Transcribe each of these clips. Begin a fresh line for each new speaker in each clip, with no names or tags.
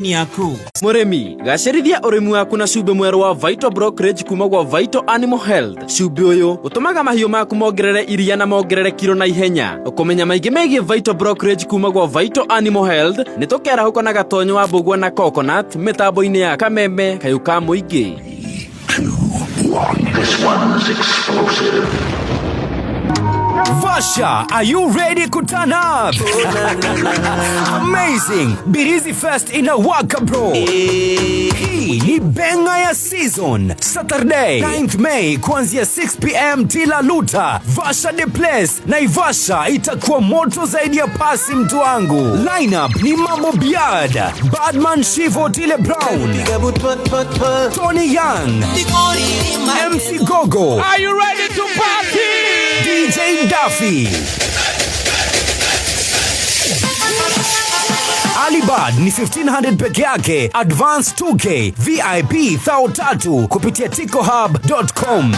Niaku Murimi gacirithia urimi waku na cumbi mweru wa Vital Brokerage kuma gwa Vital Animal Health. Cumbi uyu utumaga mahiu maku mongerere iria na mongerere kilo na ihenya. Ukumenya maingi megie Vital Brokerage kuma gwa Vital Animal Health nitukera huko na gatonyo wa mbugua na coconut mitambo-ini ya kameme kayu ka muingi.
2, 1. This one's explosive.
Vasha, are you ready to turn up? Amazing! Birizi Fest in a Waka Bro. Hii ni benga ya season. Saturday, 9th May, kuanzia 6 p.m. tila luta. Vasha the place. Naivasha itakuwa moto zaidi ya pasi mtu wangu. Lineup ni Mambo Biad, Badman Shivo Tile Brown, Tony Young, MC Gogo.
Are you ready to party?
DJ Duffy. Alibad ni 1500 peke yake, advance 2k, VIP 3,000 kupitia ticohub.com.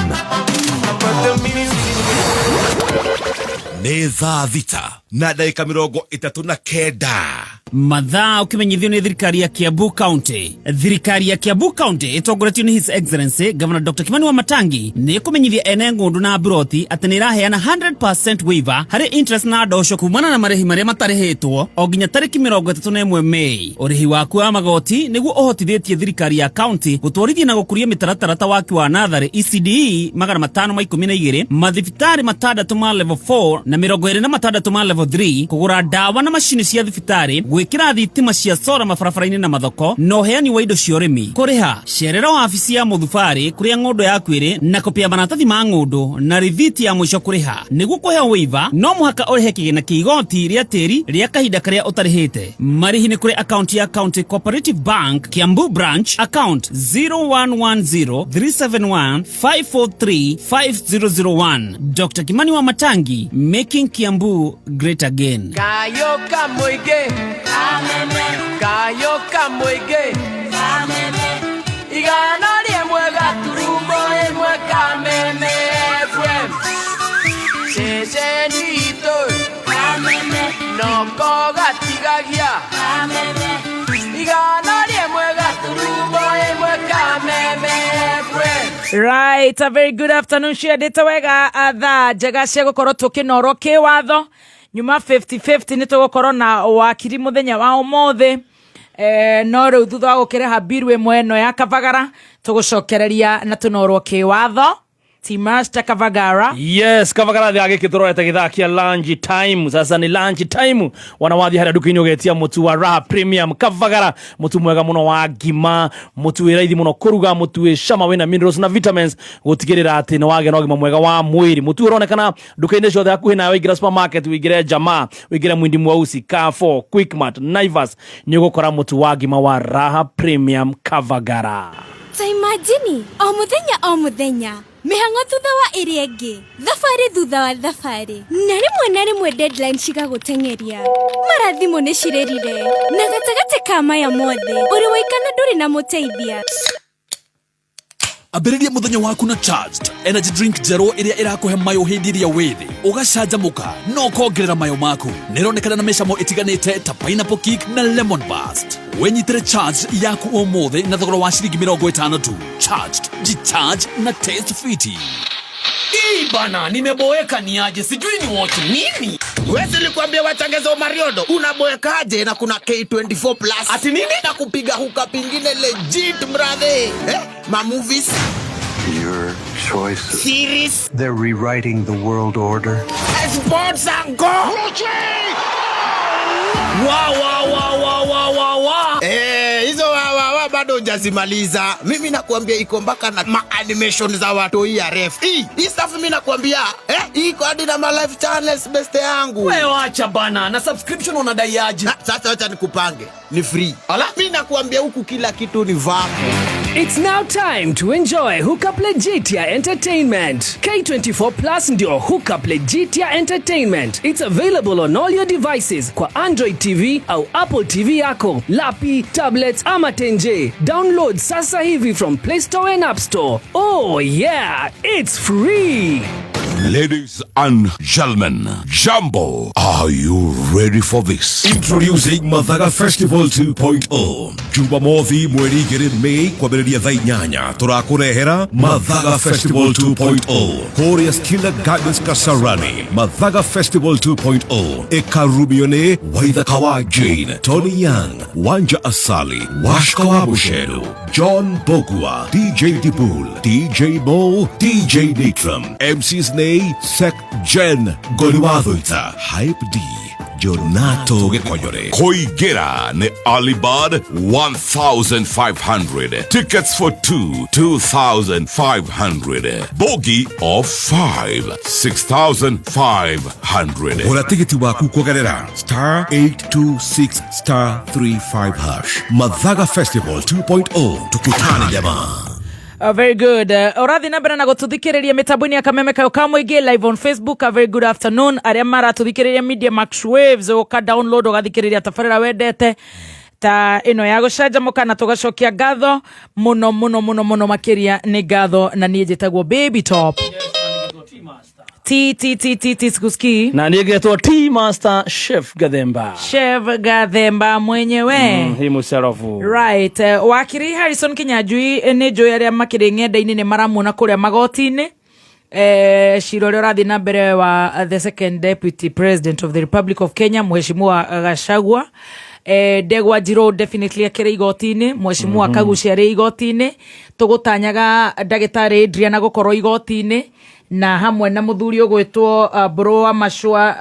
Neza Vita na dakika 39
Mathaa ukimenyithio ni thirikari ya Kiambu County. Thirikari ya Kiambu County itongoretio ni His Excellency Governor Dr. Kimani Wamatangi ni kumenyithia ene ngundu na broti ati ni iraheana 100% waiver hari interest na ndosho kumana na marehi maria matarihitwo o nginya tariki 31 Mei. Urihi waku wa magoti niguo uhotithĩtie thirikari ya county gutwarithia na gukuria mitaratara waki wa natharĩ ECDE 512 mathibitari matandatu ma level 4 na 26 ma level 3 kugura dawa na mashini cia thibitari gwikira thitima cia solar mabarabara-ini na mathoko no heani wa indo cia urimi kuriha cerera wabici ya muthubari kuria ng'ondo yaku iri na kopia maratathi ma ng'ondo na rithiti ya mwisho kuriha niguo kuhea waiver no muhaka urihe kigina kia igoti ria tiri ria kahinda karia utarihite marihi ni kuri account ya County Cooperative Bank Kiambu branch account 01103715435001. Dr. Kimani Wamatangi, making Kiambu great again.
Kayo kamuige Kayo kamuige Igana liemwe gaturumo emwe kameme FM Sesenito Noko gatigagia Igana liemwe gaturumo emwe kameme FM.
Right, a very good afternoon. Share data wega atha njega cia gukorwo tukinoro kiwatho nyuma 50-50 nitugukorwo na wakiri muthenya wa umuthi no riu thutha wa gukireha biru imwe no ya Kavagara tugucokereria na tunorwo kiwatho Master Kavagara.
Yes, Kavagara thiage kitorete githakia lunch time. Sasa ni lunch time. Wanawathi hara duka-ini ugetia mutu wa Raha Premium Kavagara, mutu mwega muno wa ngima, mutu wi raithi muno kuruga, mutu wi cama wina minerals na vitamins gutigirira ati ni wage no gima mwega wa mwiri. Mutu uronekana duka-ini ciothe hakuhi nawe, wigire supermarket, wigire Jamaa, wigire Mwindi Mwausi, Carrefour, Quickmart, Naivas, ni ugukora mutu wa ngima wa Raha Premium Kavagara.
So imagine o muthenya mihango thutha wa iri engi, thabari thutha wa thabari, na rimwe deadline cigagutengeria, marathimo ni cirerire na gatagate ka maya mothe uri waikana nduri na muteithia.
Ambĩrĩria muthenya waku na Charged Energy Drink Zero iria irakuhe mayo hindi iria withi ugacanjamuka no kongerera mayo maku. Nironekana na mecamo itiganite ta Pineapple Kick na Lemon Burst. Wenyitire Charged yaku umuthi na thogora wa ciringi 50 tu. Charged, G-Charge na Taste Fiti.
Bana, nimeboeka ni aje, sijui ni watch nini. Wewe nilikwambia watangazo Mariodo, unaboekaje na kuna K24 Plus. Ati nini? Na kupiga huka pingine legit brother. Ma movies,
Your choices.
series,
They're rewriting the world order.
sports and go. Wow. Hizo wa bado hujazimaliza. Mimi nakwambia iko mpaka na ma-animation za watu ya ref. Hii stuff mimi nakwambia, iko hadi na ma live channels best yangu.
Wewe acha bana, na subscription unadaiaje?
Sasa acha nikupange. Ni free. Ala, mimi nakwambia huku kila kitu ni vapo.
It's now time to enjoy Hookup Legitia Entertainment. K24 Plus ndio Hookup Legitia Entertainment. It's available on all your devices kwa Android TV au Apple TV yako, lapi, tablets ama tenje. Download sasa hivi from Play Store and App Store. Oh yeah, it's free.
Ladies and gentlemen, Jumbo, are you ready for this?
Introducing Mathaga Festival 2.0. Jumamothi mweri gere Mei kwambĩrĩria thaa 8 tũrakũrehera Mathaga Festival 2.0 Korea Skilla Gardens Kasarani. Mathaga Festival 2.0 ĩkarumio Waithaka wa Jane, Tony Young, Wanja Asali, Washka wa Bushedo, John Bogua, DJ Dibul, DJ Mo, DJ Nitram, MC's Nay, Sek Jen, Goliwathuita, Hype D, Jonato Gekonyore.
Koigera ne Alibad 1,500. Tickets for 2,500. Bogie of 5, 6,500.
Ora tiketi waku kugerera *826*35#. Mathaga Festival 2.0 tukutane jamaa.
Very good. Orathi na mbere na gututhikiriria mitambo-ini ya kameme kayo ka muingi live on Facebook. A very good afternoon. Aria maratuthikiriria Media Max Waves uka download ugathikiriria tafarira wendete ta ino ya gucanjamuka na tugacokia ngatho muno makiria ni ngatho na nie njitagwo Baby Top. Sikuski.
Na nigetwa T-Master Chef Gathemba.
Chef Gathemba mwenyewe.
Hii musarafu.
Right. Wakiri Harrison Kinyanjui ni njui aria makiri ng'enda-ini ni maramuna kuria magoti-ini. Shirore urathi na mbere wa the second deputy president of the Republic of Kenya, Mheshimiwa Gachagua. Ndegwa Njiro definitely akire igoti-ini, Mheshimiwa Kagucia ri igoti-ini. Tugutanyaga ndagitari Adriana gukorwo igoti-ini na hamwe na muthuri ugwitwo Bro wa Mashua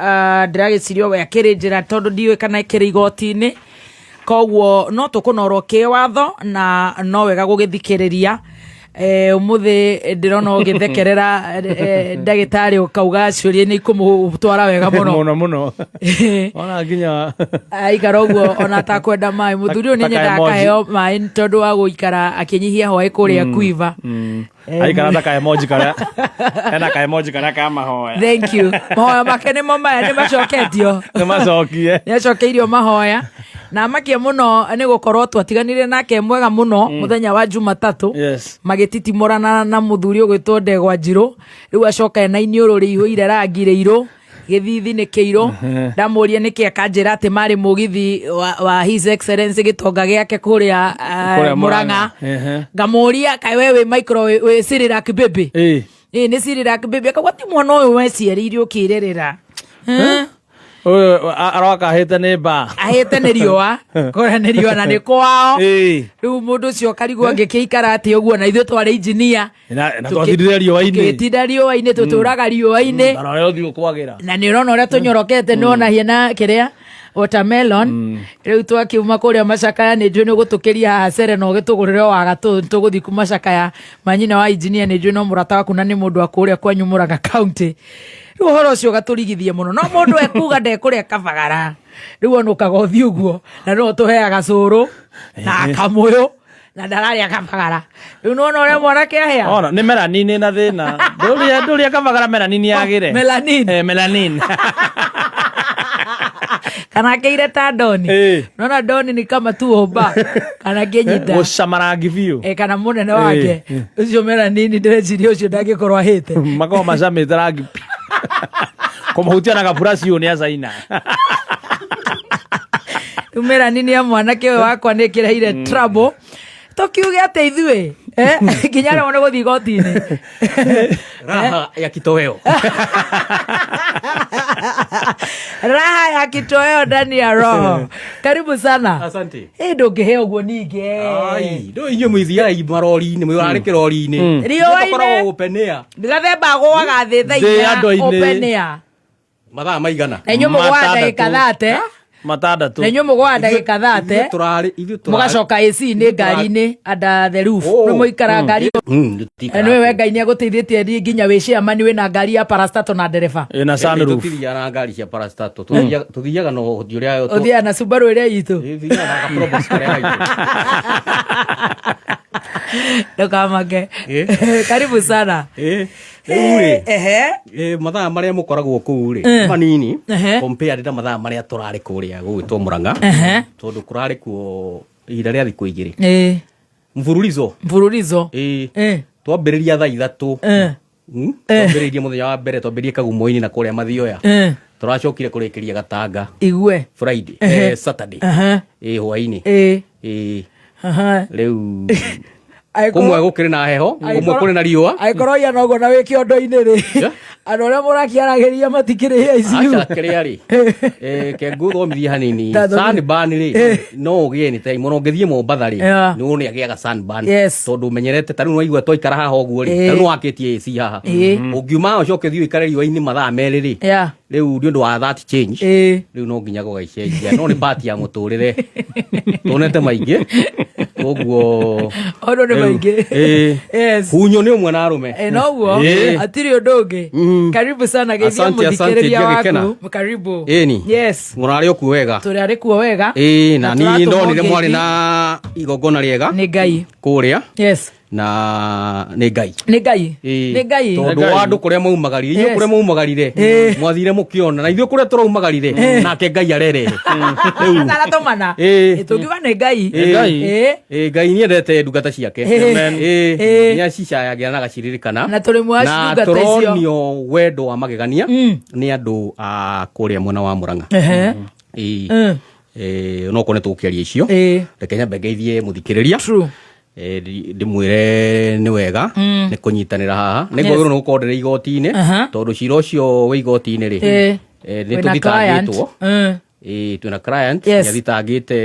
ndiragicirio we akiri njira tondu ndiwe kana ikire igoti-ini. Koguo no tukunoro ke watho na no wega gugithikiriria. Umuthi ndirona ugithekerera ndagitari ukauga ciuria ni ikumutwara wega muno
ona nginya
aikara uguo ona ta kwenda mai muthuri ni nyenda akaheo mai tondu wa guikara akinyihia hoi kuria kuiva
aikara ta ka emoji kara ena ka emoji kara ka mahoya.
Thank you. Mahoya make ni mama ni macoketio
ni macokie
ni acokeirio mahoya na makia muno ni gukorwo twatiganire nake mwega muno muthenya wa Jumatatu.
Yes.
Magititimorana na muthuri ugwitwo Ndegwa Njiro riu acoka na iniuru riihũire rangi riiru githithi ni kiiro ndamuria niki akanjira ati mari mugithi wa His Excellency gitonga giake kuria Murang'a. Ngamuria kai wewe micro we Sirirak baby ni Sirirak baby akagwa ti mwana uyu weciaririo ukirerera
aroka hete ni ba
ahete ni riua kora ni riua na ni kwao riu mundu cio karigwo ngikiikara ati uguo na ithu twari engineer
na twathirire riua-ini
tukitinda riua-ini tuturaga riua-ini
na rero thiu kwagira
na ni rona uria tunyorokete nona hiena kiria watermelon riu twakiuma kuria Macakaya ni njui ni gutukiria hacere no gitugurire wa gatu tuguthi kuma Macakaya manyina wa engineer ni njui no murata waku na ni mundu akuria kwanyu Murang'a county. Riu horo cio gaturigithie muno no mundu ekuga ndekuria kabagara riu ono kagothi uguo na no tuheaga curu na kamuyo na ndarari akabagara riu nona uria mwanake ahea
ona ni melanin na thina nduria kabagara melanin yagire melanin
kana keire ta Doni nona Doni ni kama tu oba kana kenyita
gucamarangi biu
kana munene wake ucio melanin ndirejirio ucio ndagikorwa hite
mako macamite rangi kumuhutia na kapurasi ni azaina
umera nini ya mwanake wakwa ni kireire trouble tokiuge ate ithue kinyara wona guthi goti-ini
raha ya kitoweo
raha ya kitoweo ndani ya roho. Karibu sana.
Asante.
Ndungiheo guo ninge
ndo inyo mwithiai marori-ini mwirare kirori-ini
riũa-inĩ
openea
gathemba gwaga thĩ thaa 4 openea
mathaa maigana
na inyo mugwa ndagĩka 30
matandatu
na inyo mugwa ndagĩka 30 mugacoka AC ni ngari-ini under the roof no muikara ngari niwe Ngai ni agũteithĩtie ri nginya wĩciamani wĩna ngari ya parastato na ndereba
na sunroof
tuthiaga na ngari cia parastato tuthiaga no hoti uria
uthiaga na Subaru ĩrĩa itu
tuthiaga na Probox karia gaitu
ndokamake karibu sana
mathaa maria mukoragwo kuu ri manini compared na mathaa maria turari kuria gwitwo Murang'a tondu kurari kuo ihinda ria thiku igiri mfululizo twambiriria thaa 3 twambĩrĩirie mũthenya wa mbere twambĩrĩirie Kagumo-inĩ na kũrĩa Mathioya tũracokire kũrĩkĩria Gatanga
igwe
Friday Saturday hwainĩ rĩu kumwe gũkĩrĩ na heho kumwe kũrĩ na riũa
angĩkorwo yana ũguo na wĩ kĩondo-inĩ rĩ andũ arĩa mũrakiaragĩria matikĩrĩ ICU
kĩrĩa rĩ ke ngũthomithie hanini sunburn rĩ no ũgĩe nĩ time no ngĩthiĩ Mombatha rĩ nĩ wone agĩaga sunburn tondũ ũmenyerete tarĩu waigua twaikara haha ũguo rĩ tarĩu wakĩtie AC haha ũngiuma ũcoke thiĩ ũikare riũa-inĩ mathaa merĩ rĩ rĩu nĩ ũndũ wa that change rĩu no nginya gũgaicenjia no nĩ part ya mũtũrĩre tuonete maingĩ koguo
ono nĩ maingĩ
hunyo nĩ ũmwe na arũme
noguo atirĩ ũndũ ũngĩ karibu sana geithia mũthikĩrĩria waku karibu yes
mũrarĩ okuo wega
tũrĩ kuo wega
na niĩ ndonire mwarĩ na igongona rĩega
nĩ Ngai
kũrĩa
yes
na nĩ Ngai
tondũ
wa andũ kũrĩa maumagarire inyuĩ kũrĩa maumagarire mwathire mũkĩona na ithuĩ kũrĩa tũraumagarire nake Ngai arerere
tũmana tũngiuga nĩ Ngai
Ngai nĩendete ndungata ciake nĩacicayagĩra na agaciririkana
na tũrĩ mwaci ndungata icio
tũronio wendo wa magegania nĩ andũ a kũrĩa mwena wa Mũrang'a no kone tũkĩaria icio reke nyambe ngeithie mũthikĩrĩria ndimwire nĩ wega nĩ kũnyitanĩra haha nĩ ngwagĩrĩirwo nĩ gũkorwo ndĩrĩ igoti-inĩ tondũ cira ũcio wĩ igoti-inĩ rĩ nĩ tũthitangĩtwo twĩna client nĩathitangĩte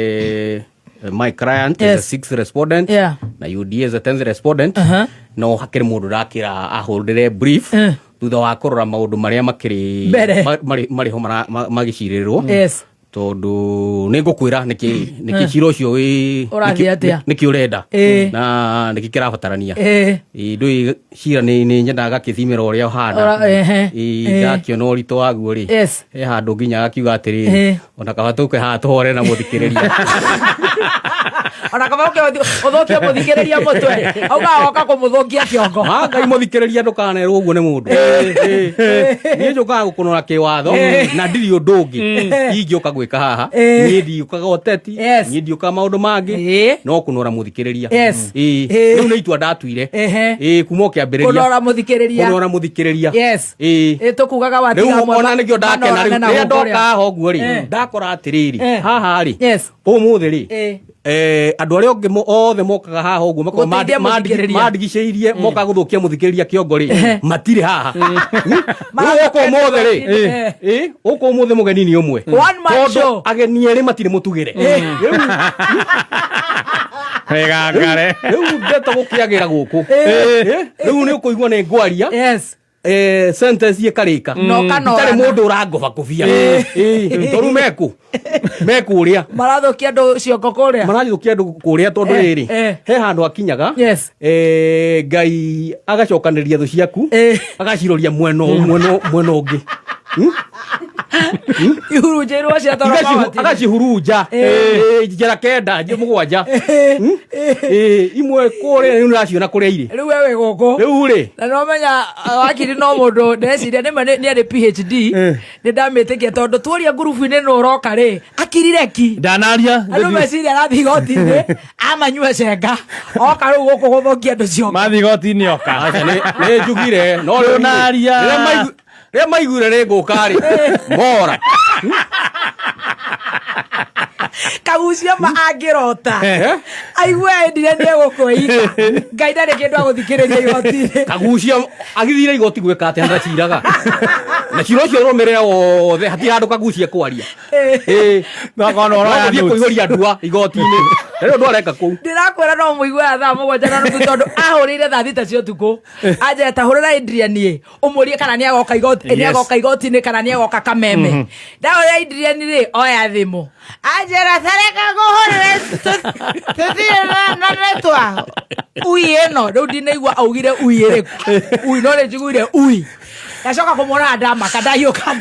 my client is a sixth respondent na UDA is a 10th respondent no hakĩrĩ mũndũ ũrakĩra ahũrĩre brief thutha wa kũrora maũndũ marĩa marĩho magĩcirĩrĩrwo tondu nĩ ngũkwĩra nĩkĩ cira ũcio nĩkĩ ũrenda na nĩkĩ kĩrabatarania ndũĩ cira nĩ nyendaga gakĩthimĩra ũrĩa ũhana gakĩona ũritũ waguo rĩ he handũ nginya gakiuga atĩrĩrĩ ona kaba tũke haha tũhore na mũthikĩrĩria
ona kaba ũthũkie mũthikĩrĩria mũtwe auga woka kũmũthũkia kĩongo
Ngai mũthikĩrĩria ndũkanerwo ũguo nĩ mũndũ niĩ njũkaga gũkũnora kĩwatho na ndirĩ ũndũ ũngĩ ingĩũka gwĩka haha niĩ ndiũkaga ũteti niĩ ndiũkaga maũndũ mangĩ no kũnora mũthikĩrĩria rĩu nĩ itua ndatuire kuma kĩambĩrĩria kũnora mũthikĩrĩria
tũkugaga watiga
rĩu ona nĩkĩo ndakena rĩu ndoka haha ũguo rĩ ndakora atĩrĩrĩ haha rĩ ũmũthĩ rĩ andũ arĩa ũngĩ othe mokaga haha ũguo makorwo mandigicĩirie mokaga gũthũkia mũthikĩrĩria kĩongo rĩ matirĩ haha ũkũ ũmũthĩ rĩ ũkũ ũmũthĩ mũgeni nĩ ũmwe tondũ ageni erĩ matirĩ mũtugĩre rĩu ndeto gũkĩagĩra gũkũ rĩu nĩ ũkũigua nĩ ngwaria sentence ĩkarĩka itarĩ mũndũ ũrangoba kũbia tondũ meku ũrĩa
marathũkia andũ ciongo
kũrĩa tondũ rĩrĩ he handũ akinyaga Ngai agacokanĩria thũ ciaku agaciroria mwena ũngĩ
ihurunjĩirwo ciatoro
agacihurunja njĩra kenda mũgwanja imwe kũrĩa rĩu nĩraciona kũrĩa irĩ
rĩu we wĩ gũkũ
rĩu rĩ
na no menya wakiri no mũndũ ndeciria nĩ arĩ PhD nĩ ndamĩtĩkia tondũ tuoria ngurubu-inĩ nĩ ũroka rĩ akirire ki
ndanaria
andũ meciria arathiĩ igoti-inĩ amanyue cenga oka rĩu gũkũ gũthũkia andũ ciongo
mathiĩ igoti-inĩ oka
nĩ njugire no rĩu naria rĩrĩa maiguire nĩ ngũka rĩ mora
kagucia ma angĩrota aigue endire nĩ egũkwĩika Ngai ndarĩ kĩndũ agũthikĩrĩria igoti-inĩ
kagucia agĩthire igoti gwĩka atĩ ndaciraga na cira ũcio ũrũmĩrĩra wothe hatirĩ handũ kagucia kwaria nothiĩ kũihũria ndua igoti-inĩ rĩu ũndũ areka kũu
ndĩrakwĩra no mũiguaga thaa mũgwanja na nuthu tondũ ahũrĩire thaa thita cia ũtukũ anjĩra ta hũrĩra Adrian ũmũrie kana nĩ agoka igoti-inĩ kana nĩ agoka Kameme ndahũrĩra Adrian rĩ oya thimũ anjĩra tareka ngũhũrĩre tũtirĩ na netwa ui ĩno rĩu ndinaigua augire ui ĩrĩkũ ui no nĩ njiguire ui gacoka kũmwona ndamaka ndahiũka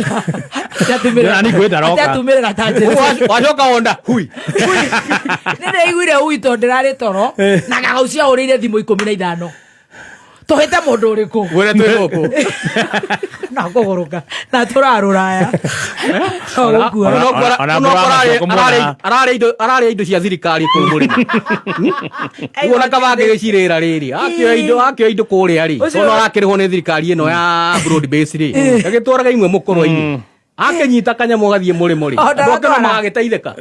ndatumĩrĩra ta njĩra
wacoka wonda hui
nĩ ndaiguire ui tondũ ndĩrarĩ toro na gagaucia hũrĩire thimũ 15 tuhite mundu uriku
wele tweko
na kuguruka na turaruraya
arare indo cia thirikari ku murima wona kabange gicirira riri akio indo kuria ri ona arakirihwo ni thirikari ino ya broad base ri agitwaraga imwe mukorwa-ini akenyita kanyamu gathie muri ndokero magagiteitheka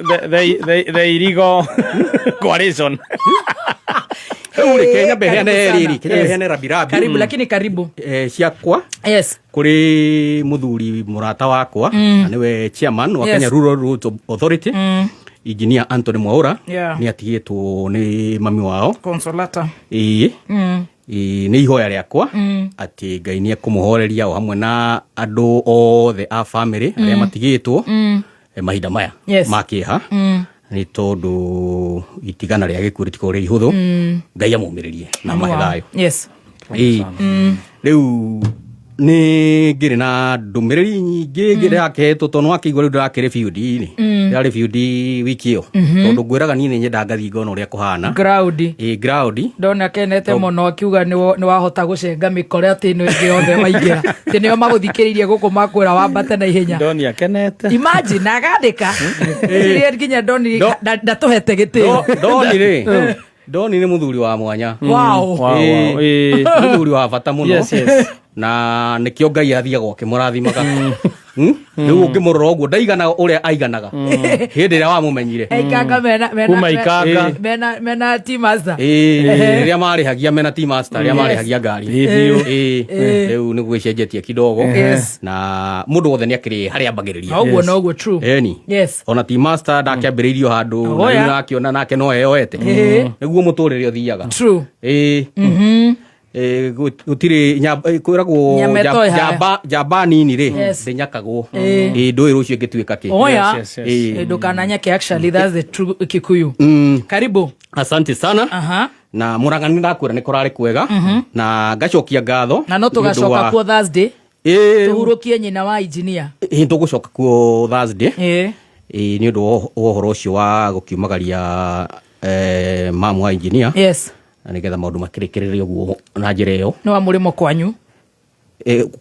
the illegal coalition
uri Kenya behene riri Kenya behene rabirabi
karibu lakini karibu
ciakwa
yes
kuri muthuri murata wakwa niwe chairman wa Kenya Rural Roads Authority Engineer Anthony Mwaura ni atigitwo ni mami wao
Consolata
ni ihoya riakwa ati Ngai ni akumuhoreria o hamwe na andu othe a family aria matigitwo mahinda maya makiha ni tondu itigana ria gikuo ritiko ri ihuthu Ngai amumiririe na mahethayo riu ni ngiri na ndumiriri nyingi ngira aketo tono akigwa riu ndakire field ya field wiki yo tondu ngwiraga ni nyenda ngathi ngona uria kuhana ground
ndona kenete muno akiuga ni wahota gucenga mikore ati no ingi yothe maingira ti nio maguthikiririe guku makwira wambate na ihenya
ndoni akenete
imagine agandika iria nginya ndoni ndatuhete gitio
ndoni ni muthuri wa mwanya muthuri wa bata muno na nikio Ngai athiaga ukimũrathimaga riu ngimurora uguo ndaigana uria aiganaga hindi ria wamumenyire
mena team master
ria marihagia mena team master ria marihagia ngari riu ni gwicenjetie kidogo na mundu wothe ni akiri haria ambagiriria
uguo no uguo true
ona team master ndakiambiriirio handu na nakiona nake no eyoete niguo muturire uthiaga
true
gutiri kwiragwo jamba nini ri ndinyakagwo ndui rucio ngituika ki
ndukana nyake actually that's the true Kikuyu karibu
asante sana na murangani ndakwira ni kurari kwega na ngacokia ngatho
na no tugacoka ku Thursday tuhurukie nyina wa engineer
tugucoka ku Thursday ni undu wa horo ucio wa gukiumagaria mamu wa engineer na nigetha maundu makirikiririo guo na njira iyo
no amurimo kwanyu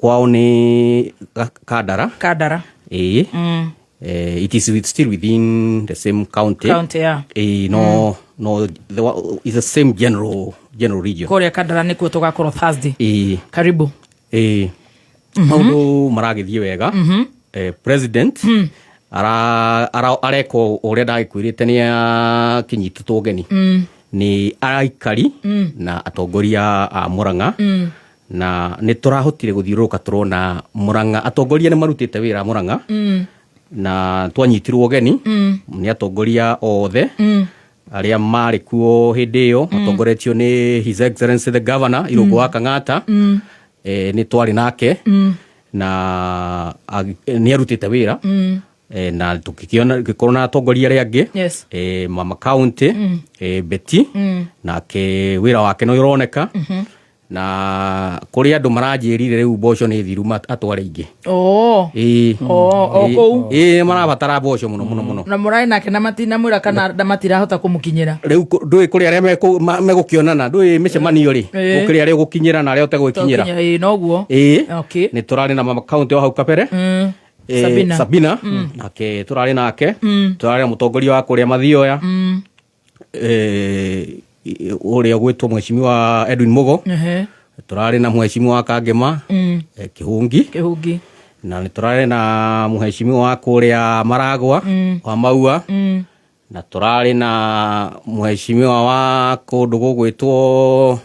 kwao ni Kandara it is still within the same county no is the same general region
korea Kandara nikuo tugakorwo Thursday karibu
maundu maragithie wega president areko uria ndagikwirite ni kinyititwo ugeni ni araikari na atongoria a Murang'a na ni turahotire guthiuruka turona Murang'a atongoria ni marutite wira Murang'a na twanyitirwo ugeni ni atongoria othe aria mari kuo hindi iyo atongoretio ni His Excellency the Governor Irungu wa Kang'ata ni twari nake na ni arutite wira na tukikiona gikorona atongoria aria angi mama county Betty na ke wira wake no ironeka na kuri andu maranjirire riu mboco ni thiru atware ingi marabatara mboco muno
na murai nake na matina mwira kana matirahota kumukinyira
riu ndui kuri aria megukionana ndui micemanio ri gukiri aria gukinyira na aria utegwikinyira
noguo
ni turari na mama county o hau kabere Sabina nake turari nake turari mutongoria wa kuria Mathioya uria gwitwo mheshimiwa Edwin Mugo turari na mheshimiwa Kangema Kihungi na turari na mheshimiwa wa kuria Maragwa wa Maua na turari na mheshimiwa wa kundu gugwitwo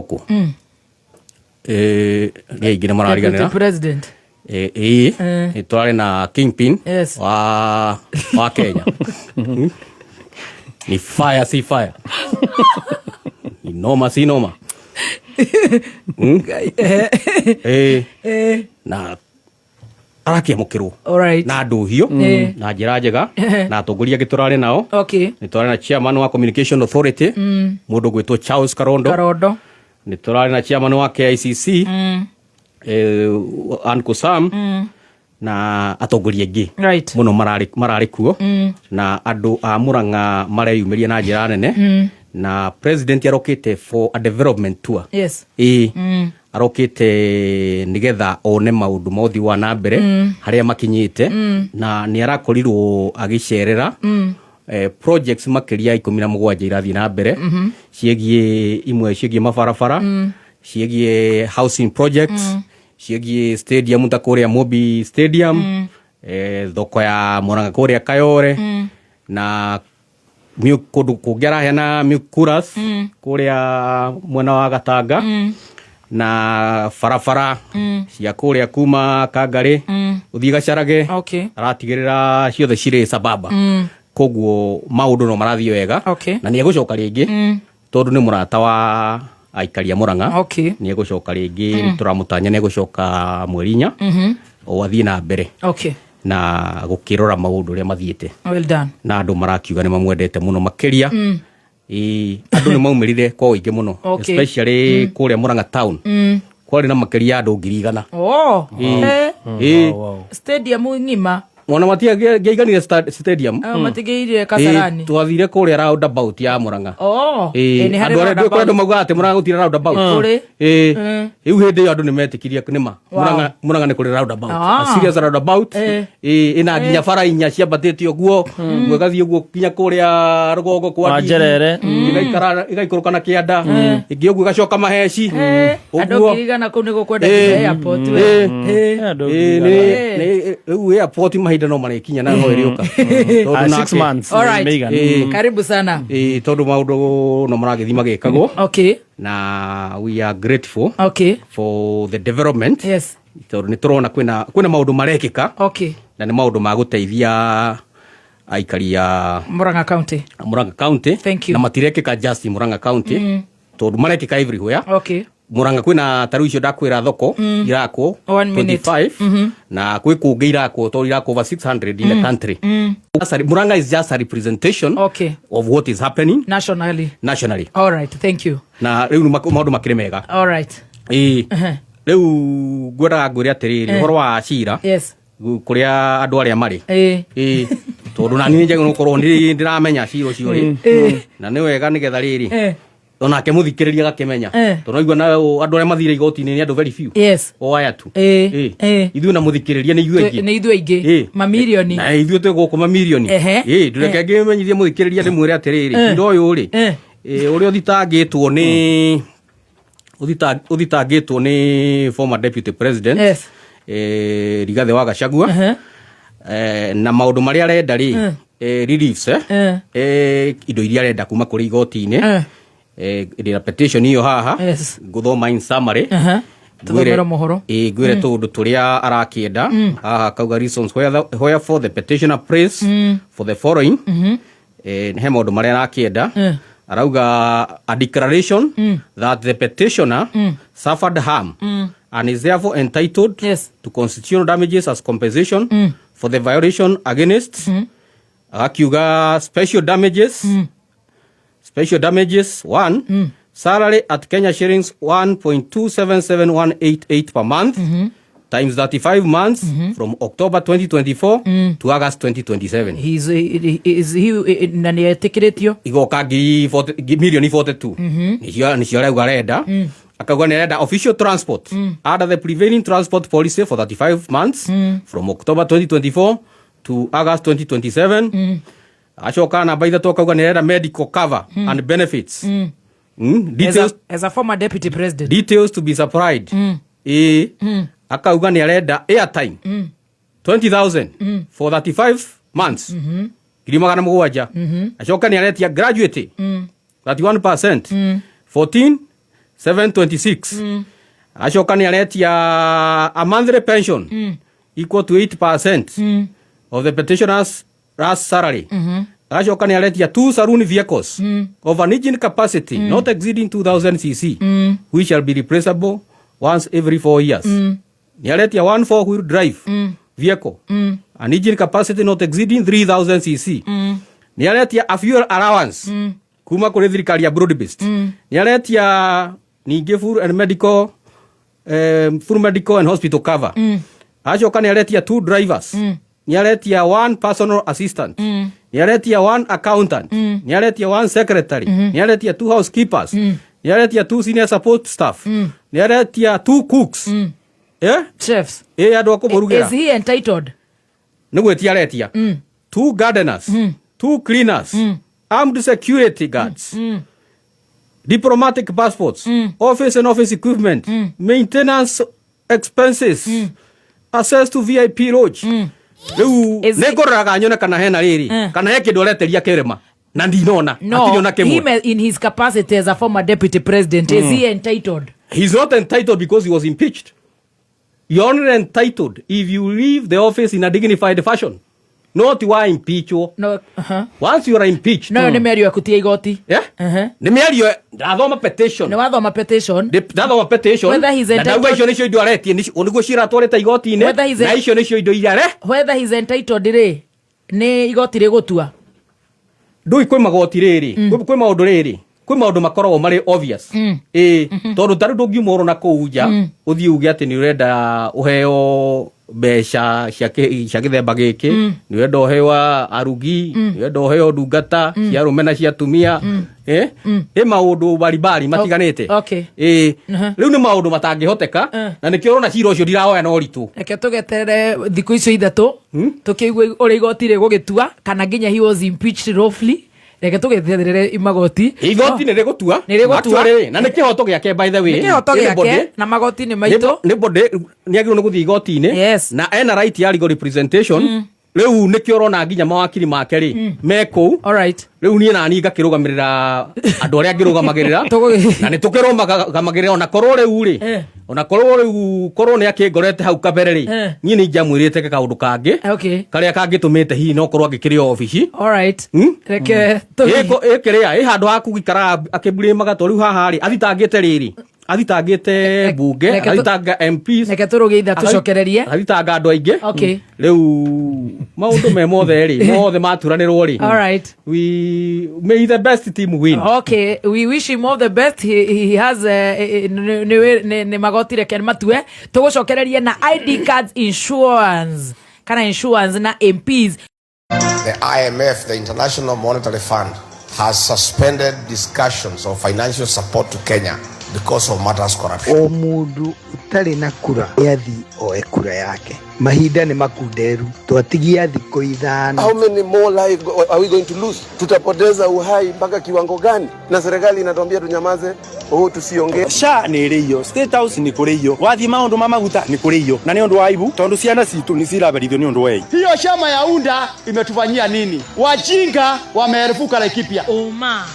ku ingine marariganira
president
turari na Kingpin wa Kenya ni fire si fire ni noma si noma na arakiamukirwo na nduhio na njira njega na atongoria giturari nao ni turari na chairman wa Communication Authority mundu gwitwo Charles Karondo ni turari na chairman wa KICC Anko Sam na atongoria ingi muno marari kuo na andu a Murang'a mareyumiria na njira nene
na president arokite for a development tour.
Yes.
Arokite nigetha one maundu mothi wa na mbere haria makinyite na ni arakorirwo agicerera projects makiria 17 irathi na mbere ciegie imwe ciegie mabarabara ciegie housing projects ciegie stadium ta kuria Mobi Stadium thoko ya Murang'a kuria Kayore na kundu kungera hena Mukuras kuria mwena wa Gatanga na farafara cia kuria kuma Kangari uthii Gacarage aratigirira ciothe cire sababa koguo maundu no marathio wega na ni egucoka ringi tondu ni murata wa aikaria Murang'a ni egucoka ringi turamutanya ni egucoka mwerinya o athii na mbere na gukirora maundu ria mathiete
well done
na andu marakiuga ni mamwendete muno makiria andu ni maumirire kwa uingi muno especially kuria Murang'a town kwari na makiria andu 100,000
stadium ngima
mwana matia geiganire stadium
matigeire Kasarani
twathire kuria roundabout ya Murang'a
ni hari roundabout
andu mauga ati Murang'a gutire roundabout riu hindi yo andu ni metikiria nima Murang'a ni kuri roundabout serious roundabout ina nginya bara inya ciambatite oguo mwegathie oguo kinya kuria rugongo kwa
Njerere
igaikuruka na kianda ingi oguo gacoka maheci
oguo andu kuu ni gukwenda airport
riu airport mahinda no marekinya na no iriuka
6 months
karibu sana
tondu maundu no maragithima magikagwo na we are grateful for the development tondu ni turona kwina maundu marekika na ni maundu ma guteithia aikari ya
Murang'a County
na matirekika just Murang'a County tondu marekika everywhere Murang'a kwina taru icio ndakwira thoko irakwo 25 na kwi kungi irakwo to irakwo over 600 in the country. Murang'a is just a representation of what is happening nationally.
All right, thank you.
Na riu maundu makire mega.
All right.
Riu ngwenda ngwire atiriri horo wa cira kuria andu aria mari tondu nani njega no korwo ndiramenya cira ucio ri na ni wega nigetha riri onake muthikiriria gakimenya tunaigua na andu aria mathire igoti-ini ni andu very few o aya tu ithu na muthikiriria ni
ithu aingi mamilioni
na ithu tuguku mamilioni ndureke ngimenyithie muthikiriria ni mwire atiriri ndo uyu ri uria uthitangitwo ni former deputy president Rigathi wa Gachagua na maundu maria arenda ri reliefs indo iria arenda kuma kuri igoti-ini ina petition hiyo haha nguthoma in summary gwire tundu turia arakienda haha kauga reasons where for the petitioner prays for the following he maundu maria arakienda arauga a declaration that the petitioner suffered harm and is therefore entitled to constitutional damages as compensation for the violation against akiuga special damages 1 salary at Kenya shillings 1.277188 per month times 35 months from October 2024 to August 2027
nani etikiritio
igoka milioni 42 nicio rauga arenda akauga ni arenda official transport under the prevailing transport policy for 35 months from October 2024 to August 2027 Ashoka na baitha toka uga nirenda medical cover and benefits. Details
as a former deputy president.
Details to be supplied. Akauga nirenda airtime 20,000 for 35 months. Kilima kana mugwaja. Ashoka niretia graduate 31%. 14,726. Ashoka niretia a monthly pension equal to 8% of the petitioner's last salary. Ashoka niretia 2 saloon vehicles of an engine capacity not exceeding 2,000 cc which shall be replaceable once every 4 years. Niretia 1 4-wheel drive vehicle an engine capacity not exceeding 3,000 cc. Niretia a fuel allowance kuma kuri thirikari ya broad based. Niretia ninge full and medical full medical and hospital cover. Ashoka niretia 2 drivers niaretia one personal assistant, niaretia one accountant, niaretia one secretary, niaretia two housekeepers, niaretia two senior support staff, niaretia two cooks.
Chefs.
Andu akumurugera.
Is he entitled?
Nigwetia aretia. Two gardeners, two cleaners, armed security guards, diplomatic passports, office and office equipment, maintenance expenses, access to VIP lodge. Riu negoraga nyona kana hena riri kana he kindu areteria kirema na ndinona
no, him in his capacity as a former deputy president, is he entitled?
He's not entitled because he was impeached. You're only entitled if you leave the office in a dignified fashion. Not you are impeached.
No.
Once you are impeached.
No, ni merio akutia igoti.
Yeah. Ni merio ndathoma petition.
Ni wathoma petition.
Ndathoma petition.
Whether he's entitled.
Na icio nicio indo aretie oniguo cira twareta igoti-ini. Na icio nicio indo iria
whether he's entitled ri ni igoti rigutua.
Ndui kwi magoti riri. Kwi maundu riri. Kwi maundu makoragwo mari obvious. Tondu taru ndungiumoro na kuu nja uthii uge ati ni urenda uheo mbeca cia githemba giki ni urenda uheo arugi ni urenda uheo ndungata cia rume na cia tumia maundu baribari matiganite riu ni maundu matangihoteka na nikio urona cira ucio ndirahoya na uritu
reke tugeterere thiku icio ithatu tukiigua uria igoti rigugitua kana nginya he was impeached lawfully. Reke tugeterere imagoti
igoti ni rigutua na ni kihoto giake by the way
ni kihoto giake na magoti ni maito
ni bode ni agirwo ni guthii igoti-ini na ena right ya legal representation. Riu nikio urona nginya mawakiri make ri meko riu nie nani ngakirugamirira andu aria ngirugamagira na ni tukirugamagira ona korwo riu ri ona korwo riu korwo ni akingorete hau kabere ri nie ni njamwirite ke kaundu kangi karia kangitumite hihi no korwo angikiri ofici
reke
ikiria handu haku gikara akiburi magato riu haha ri athitangite riri athitangite bunge athitanga MPs
reke turuge itha tucokererie
athitanga andu aingi riu maundu me mothe ri mothe maturanirwo ri we may the best team win.
We wish him all the best. He has ne magoti reke matue tugucokererie na ID cards insurance kana insurance na MPs.
The IMF, the International Monetary Fund, has suspended discussions of financial support to Kenya because of matters corruption.
O mundu utari na kura yathi oe kura yake. Mahinda ni makunderu. Twatigia thiko ithano.
How many more lives are we going to lose? Tutapoteza uhai mpaka kiwango gani? Na serikali inatuambia tunyamaze, tusiongee.
SHA ni iriyo, State House ni kuriyo, wathi maundu ma maguta ni kuriyo. Na ni undu wa aibu tondu ciana citu ni ciraberithio ni undu wei.
Hiyo chama ya UNDA imetufanyia nini? Wajinga wameerefuka Laikipia.
Oma,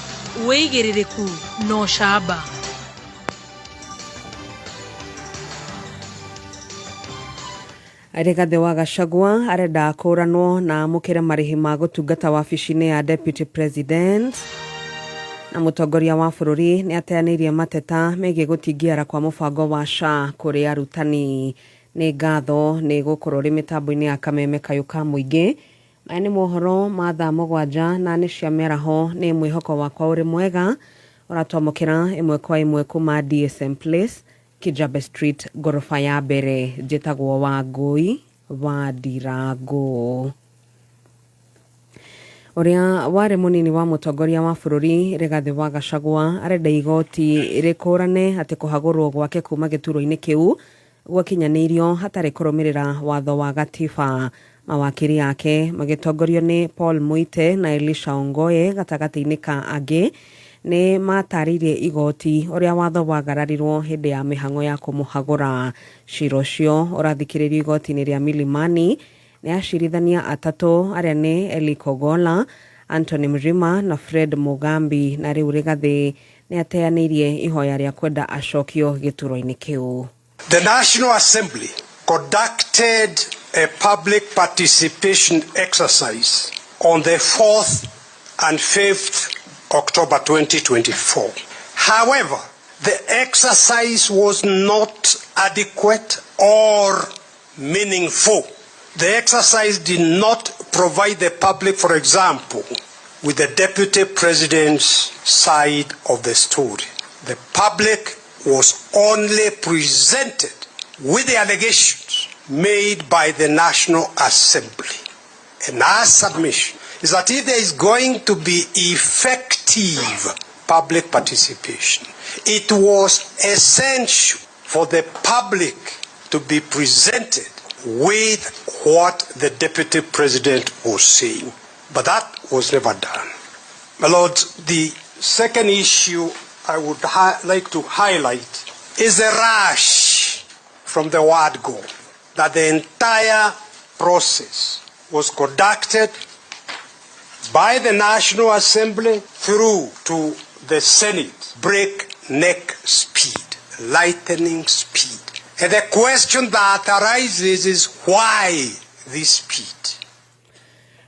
weigiririku no shaba.
Rigathi wa Gachagua arenda kuranwo na mukire marihi ma gutungata wabici-ini ya deputy president. Na mutongoria wa bururi ni ateanirie mateta megie gutingiara kwa mubango wa SHA kuri arutani. Ni ngatho ni gukorwo ri mitambo-ini ya kameme kayuka muingi. Na ni mohoro ma thaa 7 na ni cia meraho ni mwihoko wakwa uri mwega uratwamukira imwe kwa imwe kuma DSM Place Kijabe Street gorofa ya mbere. Njitagwo Wangui wa Ndirango. Uria wari munini wa mutongoria wa bururi Rigathi wa Gachagua arenda igoti rikurane ati kuhagurwo gwake kuma gituro-ini kiu gwakinyanirio hatari kurumirira watho wa gatiba. Mawakiri yake magitongorio ni Paul Muite na Elisha Ongoye gatagati-ini ka angi ni mataririe igoti uria watho wagararirwo hindi ya mihango ya kumuhagura. Cira ucio urathikiririo igoti-ini ria Milimani ni acirithania atatu aria ni Eli Kogola, Anthony Mrima na Fred Mugambi. Na riu Rigathi ni ateanirie ihoya ria kwenda acokio gituro-ini kiu.
The National Assembly conducted a public participation exercise on the 4th and 5th October 2024. However, the exercise was not adequate or meaningful. The exercise did not provide the public, for example, with the Deputy President's side of the story. The public was only presented with the allegations made by the National Assembly. and our submission is that if there is going to be effective public participation, it was essential for the public to be presented with what the Deputy President was saying. But that was never done. My Lords, the second issue I would like to highlight is the rush from the word go, that the entire process was conducted by the National Assembly through to the Senate, breakneck speed, lightning speed. And the question that arises is why this speed?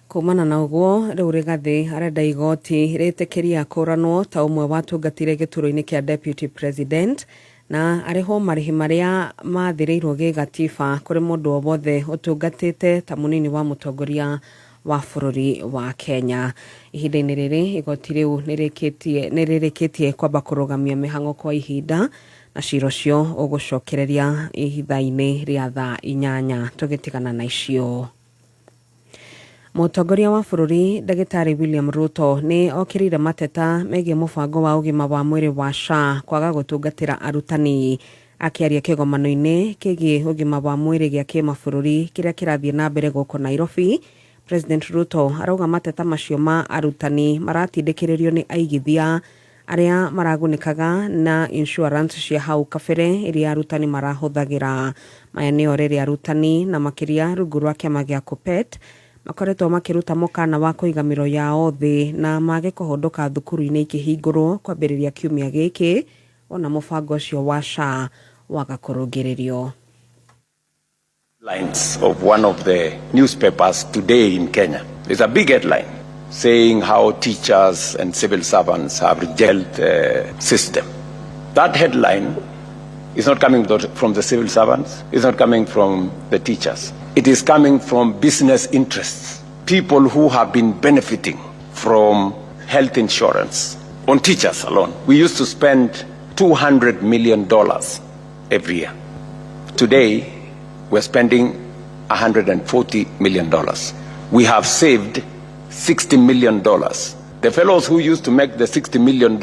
Kumana na uguo riu Rigathi arenda igoti ritikiria kuranwo ta umwe watungatire gituro-ini kia Deputy President na ariho marihi maria mathireirwo gigatiba kuri mundu o wothe utungatite ta munini wa mutongoria wa bururi wa Kenya. Ihinda-ini riri igoti riu niririkitie kwamba kurugamia mihango kwa ihinda na cira ucio ugucokereria ihitha-ini ria thaa 8 tugitigana na icio. Mutongoria wa bururi Ndagitari William Ruto ni okirire mateta megie mubango wa ugima wa mwiri wa SHA kwaga gutungatira arutani. Akiaria kigomano-ini kigie ugima wa mwiri gia kimabũrũri kiria kirathie na mbere guku Nairobi, President Ruto arauga mateta macio ma arutani maratindikiririo ni aigithia aria maragunikaga na insurance cia hau kabere iria arutani marahuthagira. Maya nio riria arutani na makiria rungu rwa kiama gia KUPPET makoretwo makiruta mukana wa kuigamiro yao thi na mage kuhondoka thukuru-ini ikihingurwo kwambiriria kiumia giki ona mubango ucio wa SHA waga kurungiririo.
Lines of one of the newspapers today in Kenya. There's a big headline saying how teachers and civil servants have rejected the system. That headline is not coming from the civil servants, it's not coming from the teachers. It is coming from business interests, people who have been benefiting from health insurance. On teachers alone, we used to spend $200 million every year. Today, we're spending $140 million. We have saved $60 million. The fellows who used to make the $60 million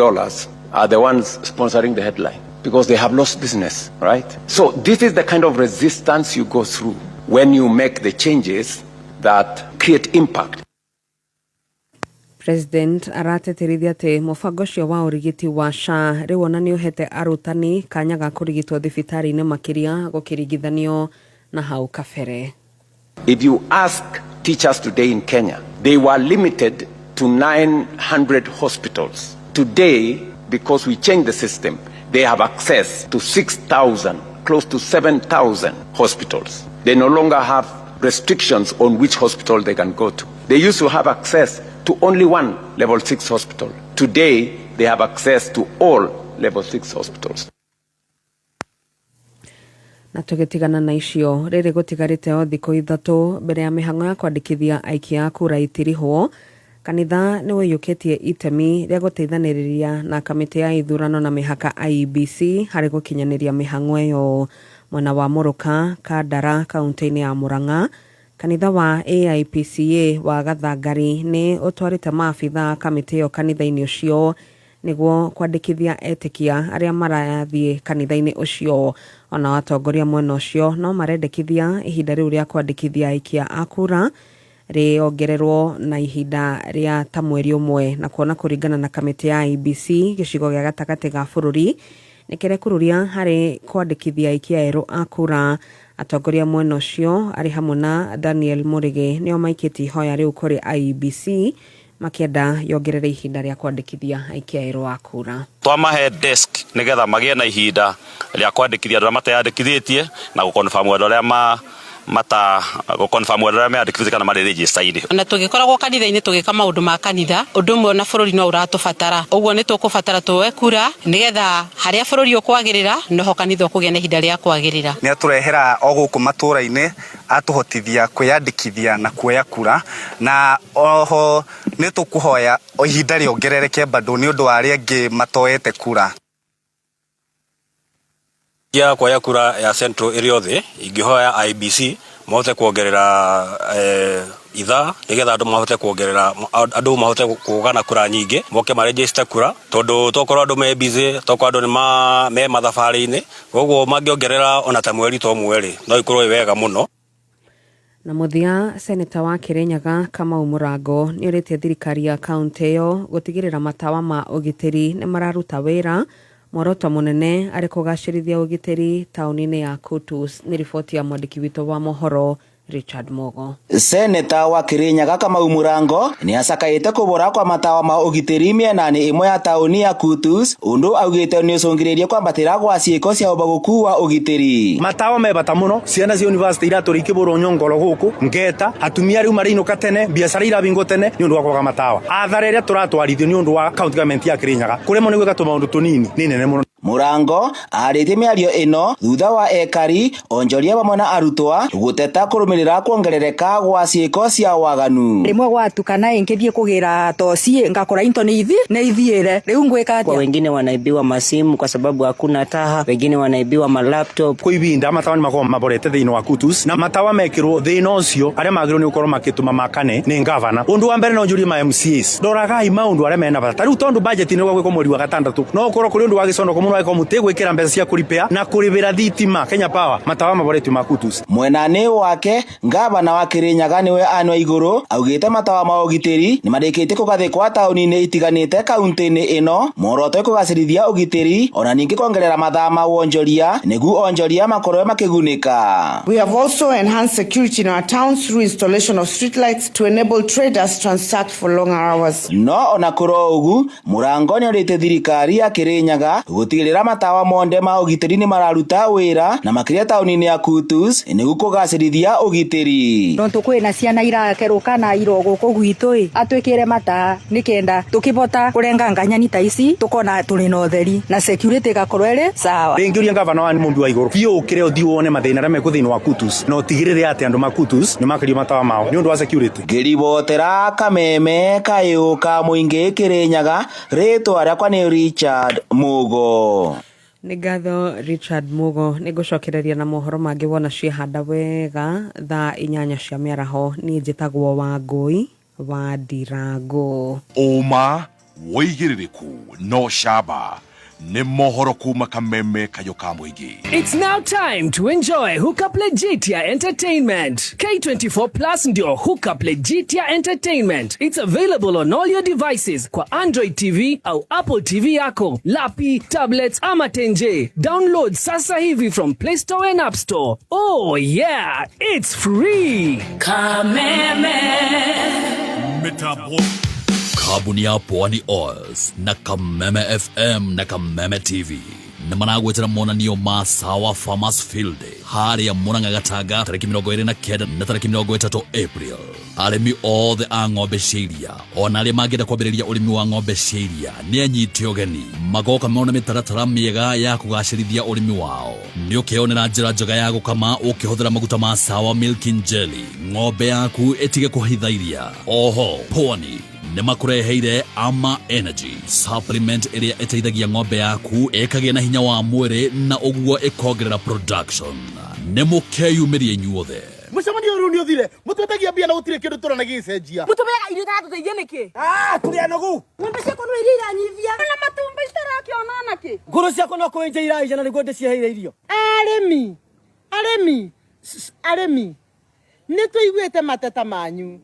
are the ones sponsoring the headline because they have lost business, right? So this is the kind of resistance you go through when you make the changes that create impact.
President arateterithia ati mubango ucio wa urigiti wa SHA riu ona ni uhete arutani kanya ga kurigitwo thibitari-ini makiria gukiringithanio na hau kabere.
If you ask teachers today in Kenya, they were limited to 900 hospitals. Today, because we changed the system, they have access to 6,000, close to 7,000 hospitals. They no longer have restrictions on which hospital they can go to. They used to have access to only one level 6 hospital. Today, they have access to all level 6 hospitals.
Na tugitigana na icio riri gutigarite o thiku ithatu mbere ya mihango ya kwandikithia aikia kura itirihwo, kanitha ni wiyukitie itemi ria guteithaniriria na kamiti ya ithurano na mihaka IEBC hari gukinyaniria mihango iyo. Mwena wa Muruka, Kandara, kaunti-ini ya Murang'a, kanitha wa AIPCA wa Gathangari ni utwarite maabitha kamiti iyo kanitha-ini ucio niguo kwandikithia etikia aria marathie kanitha-ini ucio. Ona watongoria mwena ucio no marendekithia ihinda riu ria kwandikithia aikia akura riongererwo na ihinda ria ta mweri umwe, na kuona kuringana na kamiti ya IEBC gicigo gia gatagati ga bururi nikirekururia hari kwandikithia aikia eru akura. Atongoria mwena ucio ari hamwe na Daniel Murige nio maikiti hoya riu kuri IEBC makienda yongerere ihinda ria kwandikithia aikia eru akura.
Twamahe desk nigetha magie na ihinda ria kwandikithia andu matayandikithitie na gukonfirm andu aria gukonfirm andu aria meandikithie kana mari registered.
Na tugikoragwo kanitha-ini tugika maundu ma kanitha, undu umwe na bururi no uratubatara. Uguo ni tukubatara tuwe kura nigetha haria bururi ukwagirira noho kanitha ukugia na ihinda ria kwagirira.
Ni aturehera o guku matura-ini atuhotithia kwiyandikithia na kuoya kura, na oho ni tukuhoya o ihinda riongerereke bado ni undu wa aria angi matoete kura.
Ya kuoya kura ya Central area othe ingihoya IEBC
mahote kuongerera itha nigetha andu mahote kuongerera andu mahote kugana kura nyingi moke ma register kura tondu tokorwo andu me busy tokorwo andu ni me mathabari-ini koguo mangiongerera ona ta mweri to mweri no ikorwo wega muno.
Na muthia seneta wa Kirinyaga Kamau Murango ni urite thirikari ya kaunti yo gutigirira matawa ma ugitiri ni mararuta wira mworoto munene ari kugacirithia ugitiri tauni-ini ya Kutus. Ni ripoti ya mwandiki witũ wa mohoro Richard Mogo.
Seneta wa Kirinyaga Kamau Murango ni acakaite kubura kwa matawa ma ugitiri miena-ini imwe ya tauni ya Kutus undu augite ni ucungiririe kwambatira gwa ciiko cia ubaguku wa ugitiri.
Matawa me bata muno ciana cia university iraturi kiburo nyongoro guku ngeta atumia riu marinuka tene biacara irabingo tene ni undu wa kwaga matawa athara iria turatwarithio ni undu wa county government ya Kirinyaga kuremo ni gwika tumaundu tunini ni nene muno.
Murango arite miario ino thutha wa ekari onjoria bamwe na arutwa guteta kurumirira kuongerereka gwa ciiko cia waganu.
Rimwe gwatukana ingithie kugira toci ngakora into ni ithiire riu ngwika atia.
Wengine wanaibiwa masimu kwa sababu hakuna taa, wengine wanaibiwa ma laptop.
Kuibinda matawa ni makoma maborete thiini wa Kutus na matawa mekirwo thina ucio aria magirwo ni ukorwo makituma makane ni ngavana. Undu wa mbere no njuri ma MCAs ndoragai maundu aria mena bata riu tondu budget ni gwiko mweri wa gatandatu no ukorwo kuri undu wa gicono wa komute gwikira mbeca cia kuripea na kuribira thitima Kenya Power matawa maboretu ma Kutus.
Mwenani wake ngavana wa Kirinyaga niwe anwa iguru augite matawa ma ugitiri ni marikite kugathikwa tauni-ini itiganite kaunti-ini ino mworoto kugacirithia ugitiri ona ningi kuongerera mathaa ma wonjoria niguo onjoria makorwo makigunika.
We have also enhanced security in our towns through installation of street lights to enable traders to transact for longer hours.
No ona kuro ugu Murango ni urite thirikari ya Kirinyaga gutigirira matawa monde ma ugitiri ni mararuta wira na makiria tauni-ini ya Kutus niguo kugacirithia ugitiri.
Tondu kwina ciana irakeruka na irogo kugwitũ atwikire mata nikenda tukibota kurenga nganyani ta ici tukona turi na utheri na security gakorwo iri sawa.
Ringiuria ngavana wa mundu wa iguru pio ukire uthi wone mathina rame kuthini wa Kutus no tigirire ati andu ma Kutus ni makiria matawa mao ni undu wa security.
Ngiribotera Kameme kayuka muingi Kirinyaga ritwa riakwa ni Richard Mugo.
Ni ngatho Richard Mugo. Ni gucokereria na mohoro mangi wona ciehanda wega thaa 8 cia miaraho. Ni njitagwo Wangui wa Ndirango.
Uma woigiririku no shaba ni mohoro kuma Kameme kayuka muingi.
It's now time to enjoy Hookup Legitia Entertainment. K24 Plus ndio Hookup Legitia Entertainment. It's available on all your devices kwa Android TV au Apple TV yako, lapi, tablets ama tenje. Download sasa hivi from Play Store and App Store. Oh yeah, it's free.
Kameme Metabo Kabuni ya Pwani Oils na Kameme FM na Kameme TV na managwetera monanio ma Sawa Farmers Field Day haria Murang'a Gataga tariki 29 na tariki 30 April. Arimi othe a ng'ombe cia iria ona aria mangenda kwambĩrĩria ũrĩmi wa ng'ombe cia iria nĩ anyite ũgeni magoka mona mĩtaratara mĩega ya kũgacĩrithia ũrĩmi wao. Nĩ ũkĩonera njĩra njega ya gũkama ũkĩhũthĩra maguta ma Sawa Milking Jelly ng'ombe yaku ĩtige kũhitha iria. Oho Pwani nĩmakũreheire Ama Energy supplement iria ĩteithagia ng'ombe yaku ĩkagĩa na hinya wa mwĩrĩ na ũguo ĩkongerera production. Nĩmũkeyumĩrie inyuothe.
Mucemanio runi uthire mutwetagia bia na gutire kindu turana gicenjia
mutubega irio ta tuteithie niki
turia nogu
ng'ombe ciako no iria iranyithia na matumba itarakiona naki
nguru ciako no kwenja iraija na niguo ndiciheire irio aremi ni tuiguite mateta manyu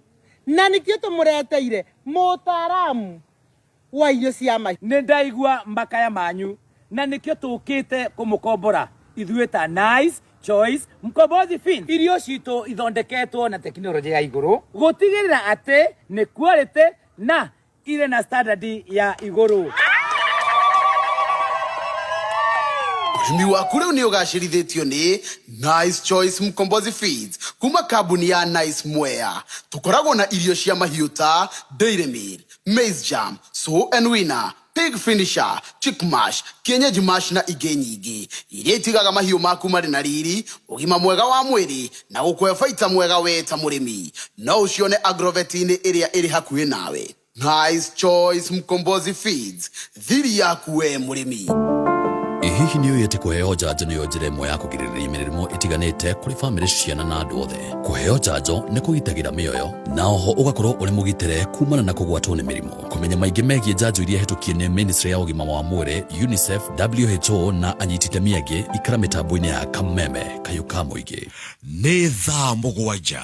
na nikio tumureteire mutaramu wa irio cia mai ni ndaigua mbakaya manyu na nikio tukite kumukombora ithuita Nice Choice Mkombozi Fin. Irio cito ithondeketwo na teknolojia ya iguru gutigirira ati ni quality na ile na standard ya iguru.
Urimi waku riu ni ugacirithitio ni Nice Choice Mkombozi Feeds kuma kambuni ya Nice Mwea. Tukoragwo na irio cia mahiũ ta Dairy Meal, Maize Jam, So and Winner, Pig Finisher, Chick Mash, Kienyeji Mash na ingĩ nyingĩ iria itigaga mahiũ maku marĩ na riri, ũgima mwega wa mwĩrĩ na gũkũhe baita mwega we ta mũrĩmi. No ũcione Agrovet-inĩ ĩrĩa ĩrĩ hakuhĩ nawe. Nice Choice Mkombozi Feeds, thiri yaku we mũrĩmi.
hihi nĩ ũĩ atĩ kũheo njanjo nĩyo njĩra ĩmwe ya kũgirĩrĩria mĩrimũ ĩtiganĩte kũrĩ bamĩrĩ, ciana na andũ othe. Kũheo njanjo nĩ kũgitagĩra mĩoyo na oho ũgakorwo ũrĩ mũgitĩre kumana na kũgwatwo nĩ mĩrimũ. Kũmenya maingĩ megiĩ njanjo iria hetũkie nĩ Ministry ya ũgima wa mwĩrĩ, UNICEF, WHO na anyiti itemi angĩ, ikara mĩtambo-inĩ ya Kameme, kayũ ka mũingĩ.
Nĩ thaa 7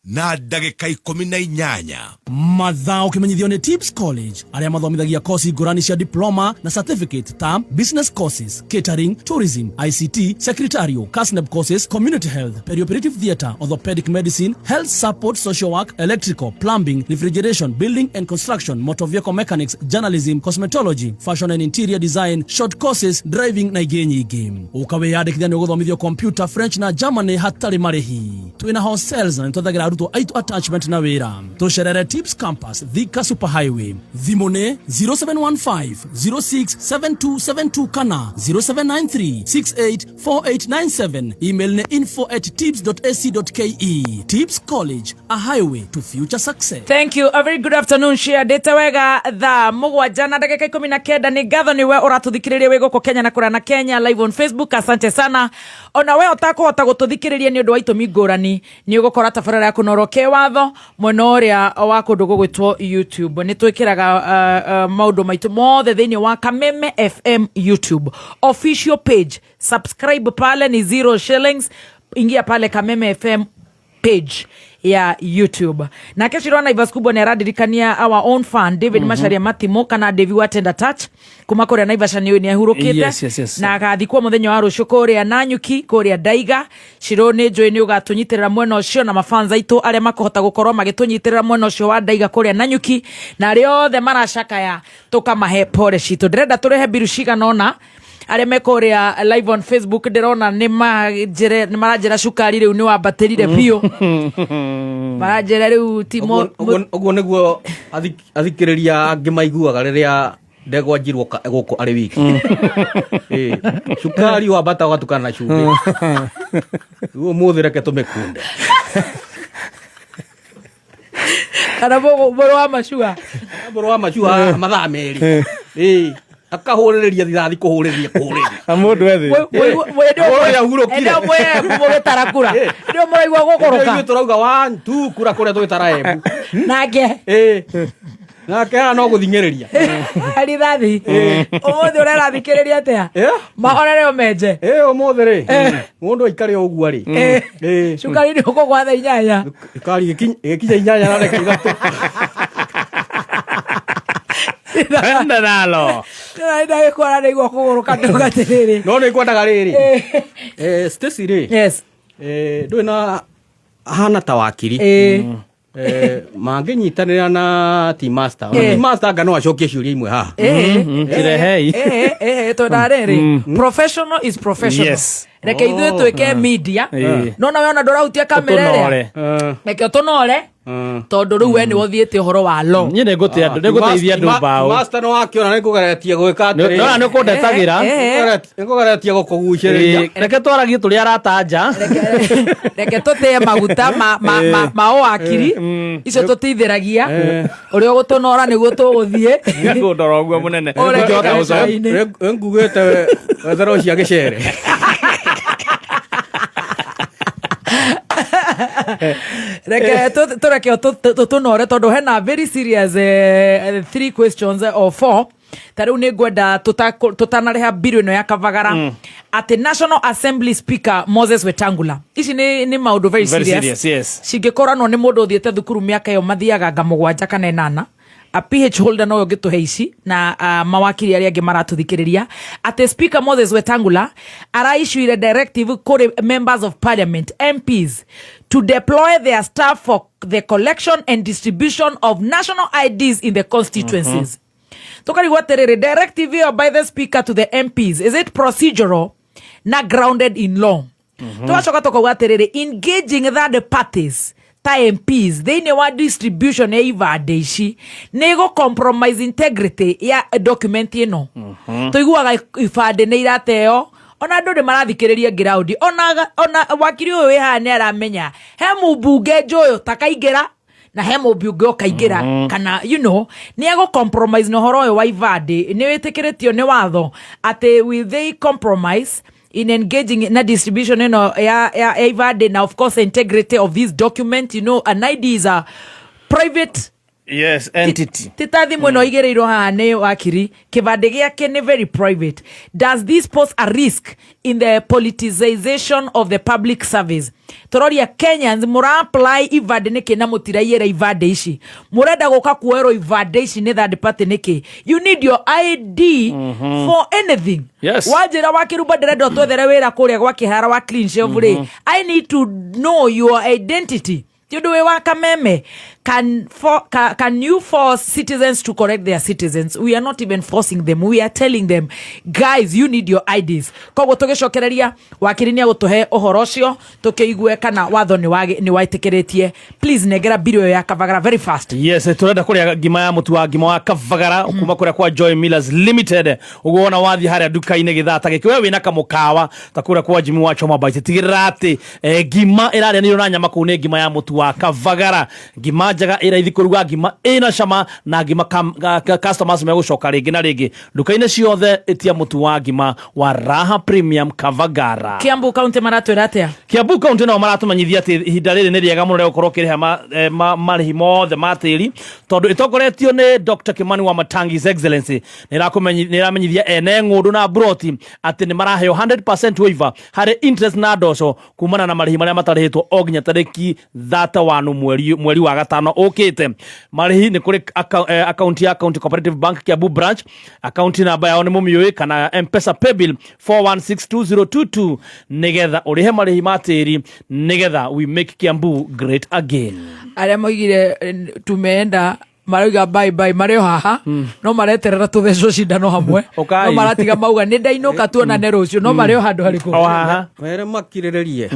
na ndagĩka 18
mathaa ũkĩmenyithio nĩ Tips College arĩa mathomithagia kosi ngũrani cia diploma na certificate ta business courses, catering, tourism, ICT, secretarial, CASNEB courses, community health, perioperative theatre, orthopedic medicine, health support, social work, electrical, plumbing, refrigeration, building and construction, motor vehicle mechanics, journalism, cosmetology, fashion and interior design, short courses, driving na ingĩ nyingĩ. Ũkawĩyandĩkithia nĩ ũgũthomithio computer, French na Germany hatarĩ marĩhi. Twĩna hostels na nĩtũthagĩra arutwo aitũ attachment na wĩra. Tũcerere Tips Campus, Thika Super Highway. Thimũ nĩ 0715-067272 kana 0793-684897. Email nĩ info@tips.ac.ke. Tips College, a highway to future success.
Thank you. A very good afternoon. Share data wega thaa 7 na ndagĩka 19 nĩ ngatho nĩwe ũratũthikĩrĩria wĩ gũkũ Kenya na kũrĩa na Kenya live on Facebook. Asante sana. Ona we ũtakũhota gũtũthikĩrĩria nĩ ũndũ wa itũmi ngũrani, nĩ ũgũkora tabarĩra ya kũnorokia watho mwena ũrĩa wa kũndũ gũgwĩtwo YouTube. Nĩ twĩkĩraga maũndũ maitũ mothe thĩinĩ wa Kameme FM YouTube official page. Subscribe pale ni 0 shillings. Ingia pale Kameme FM page ya YouTube. Na kesho Naivas kubwa ni aradirikania our own fan David Macharia Matimo kana Devi Watenda Touch kuma kũrĩa Naivasha nĩ ahurũkĩte.
Yes.
Na agathikwo mũthenya wa rũciũ kũrĩa Nanyuki kũrĩa Daiga. Shiro nĩ njũĩ nĩ ũgatũnyitĩrĩra mwena ũcio na mafanza aitũ arĩa makũhota gũkorwo magĩtũnyitĩrĩra mwena ũcio wa Daiga kũrĩa Nanyuki na arĩa othe maracakaya tũkamahe pole citũ. Ndĩrenda tũrehe biru cigana ũna arĩa mekũrĩa live on Facebook. Ndĩrona nĩ maranjĩra cukari rĩu nĩ wambatĩrire biũ. Maranjĩra rĩu timo
ũguo nĩguo athikĩrĩria angĩ maiguaga rĩrĩa ndegwanjirwo gũkũ arĩ wiki. Cukari wambata ũgatukana na cumbĩ. Rĩu ũmũthĩ reke tũmĩkunde.
Kana mũrũ wa macua
mathaa merĩ. Akahũrĩrĩria thirathi kũhũrĩrĩria mũndũ ethĩ
ũrĩa hurũkire ndio mwe mũgĩtara kura ndio mũraigua gũkũrũka
tũrauga 1 2 kura kũrĩa twĩtara embu nake no gũthingĩrĩria
rithathi ũmũthĩ ũrerathikĩrĩria atĩa mahorere ũmenje
ũmũthĩ rĩ mũndũ aikare ũguo rĩ
cukari nĩ ũkũgwa thaa 8
cukari gĩkinya 8 na dakika 3 Enda nalo.
Ndio ikora nĩguo kũgũrũka ndũgatĩrĩrĩ.
No nĩ kwendaga rĩrĩ. Stacy rĩ.
Yes.
Ndũĩ na hana ta wakiri. Mangĩnyitanĩra na Team Master. Team Master anga no acokie ciũria imwe haha. Kirehei.
Tũndarĩrĩ. Professional is professional.
Yes.
Reke ithuĩ twĩke media. No na wona ndũrahutia kamera ĩrĩa. Reke tũnore. Tondũ rĩu we nĩ ũthiĩte ũhoro wa law.
Niĩ nĩngũteithia andũ mbaũ. Master no wakĩona nĩngũgeretie gwĩka atĩrĩ. No nĩ kũndetagĩra. Nĩngũgeretie gũkũgucĩrĩria. Reke twaragie tũrĩa aratanja.
Reke tũtĩe maguta ma wakiri. Icio tũteithĩragia. Ũrĩa ũgũtũnora nĩguo tũgũthiĩ.
Ngũndora ũguo mũnene. Ngugĩte wetherwo cia gĩcere.
Reke tũreke tũnore tondũ hena very serious 3 questions or 4 tarĩu nĩ ngwenda tũtanareha biru ĩno ya Kavagara atĩ National Assembly Speaker Moses Wetangula. Ici nĩ maũndũ very serious.
Yes.
Cingĩkoranwo nĩ mũndũ ũthiĩte thukuru mĩaka ĩyo mathiaga nga 7 kana 8 a PH holder no ũngĩtũhe ici na mawakiri arĩa angĩ maratũthikĩrĩria atĩ Speaker Moses Wetangula araissued directive kũrĩ members of parliament MPs to deploy their staff for the collection and distribution of national IDs in the constituencies. Tũkarigwo atĩrĩrĩ, directive here by the speaker to the MPs, is it procedural na grounded in law? Tũgacoka tũkauga atĩrĩrĩ, engaging third parties ta MPs thĩinĩ wa distribution ya ibandĩ ici nĩ go compromise integrity ya document ĩno. Tũiguaga ibandĩ nĩ irateo ona andũ nĩ marathikĩrĩria ground ona wakiri ũyũ wĩ haha nĩ aramenya he mũmbunge njũyũ takaingĩra na he mũmbi ũngĩ ũkaingĩra kana you know nĩ ego compromise na ũhoro ũyũ wa ibandĩ nĩ wĩtĩkĩrĩtio nĩ watho atĩ will they compromise in engaging na distribution ya ibandĩ na of course integrity of this document. You know, an ID is a private
entity.
Titathi mweno igereirwo haha nĩ wakiri kĩbandĩ gĩake nĩ very private. Does this pose a risk in the politicization of the public service? Tororia Kenyans mura apply ibandĩ nĩkĩ na mũtiraiyĩra ibandĩ ici murenda gũka kuoerwo ibandĩ ici nĩ third party nĩkĩ? You need your ID for anything. Wajĩra wakiruba ndĩrenda twethere wĩra kũrĩa gwa kĩhara wa clean shelf rĩ. I need to know your identity. Tiondo we wakameme. Can you force citizens to correct their citizens? We are not even forcing them. We are telling them, guys, you need your IDs. Kogo tugicokereria wakirinia gutuhe uhoro ucio tukiigue kana watho ni waitekeretie. Please negera bill ya Kavagara very fast.
Yes, turenda kuria ngima ya mutu wa ngima wa Kavagara kuma kuria kwa Joy Millers Limited. Ugona wathi haria duka-ini githata gikiwe wina kamukawa takura kwa Jimmy wa Choma Bite tigirira ati ngima iraria ni na nyama kune ngima ya mutu wa Kavagara. Ngima njaga ira ithi kuruga ngima ina cama na ngima customers megucoka ringi na ringi duka-ini ciothe itia mutu wa ngima wa Raha Premium Kavagara.
Kiambu County maratwira atia?
Kiambu County no maratumanyithia ati ihinda riri ni riega muno gukorwo kiriha marĩhi mothe matĩri tondu itokoretio ni Dr. Kimani wa Matangi His Excellency niramenyithia ene ng'undu na broti ati ni maraheo 100% waiver hari interest na ndoco kumana na marĩhi maria matarĩhĩtwo o nginya tarĩki 31 mweri wa gatano okite. Marĩhi ni kuri account ya County Cooperative Bank Kiambu branch, account namba yao ni mumiui kana M-Pesa paybill 416222 nigetha urihe marĩhi matĩri nigetha we make Kiambu great again.
Aria moigire tumeenda marauga bye bye mareo haha no mareterera tutheco cindano hamwe no maratiga mauga ni ndainuka tuonane rucio no mareo handu hariku
haha
were makirirerie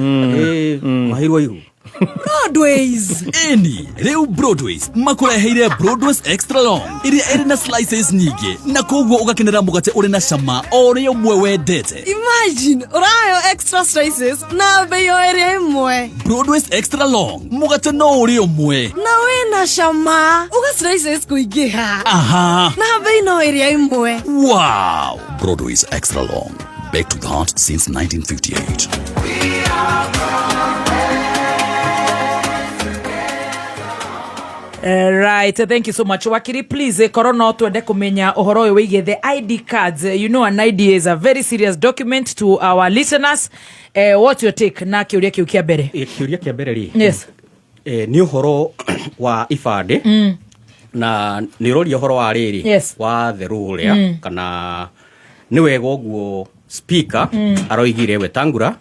mahirwo ihu
Broadways eni reu Broadways makureheire Broadways extra long iria iri na slices nyingi na koguo ugakenera mugate uri na cama ori umwe wendete.
Imagine urayo extra slices na bei ori imwe.
Broadways extra long mugate no uri umwe
na we na cama uga slices kuingiha
aha
na bei no ori imwe.
Wow, Broadways extra long, back to the heart since 1958. We are
right, thank you so much. Wakiri, please, Corona tuende kumenya uhoro uyu wigie the ID cards. You know, an ID is a very serious document to our listeners. What's your take na kiuria kiu kia mbere?
Kiuria kia mbere ri.
Yes.
Ni uhoro wa ibande na ni rori uhoro wa riri wa the rule kana ni wega uguo speaker aroigire Wetangula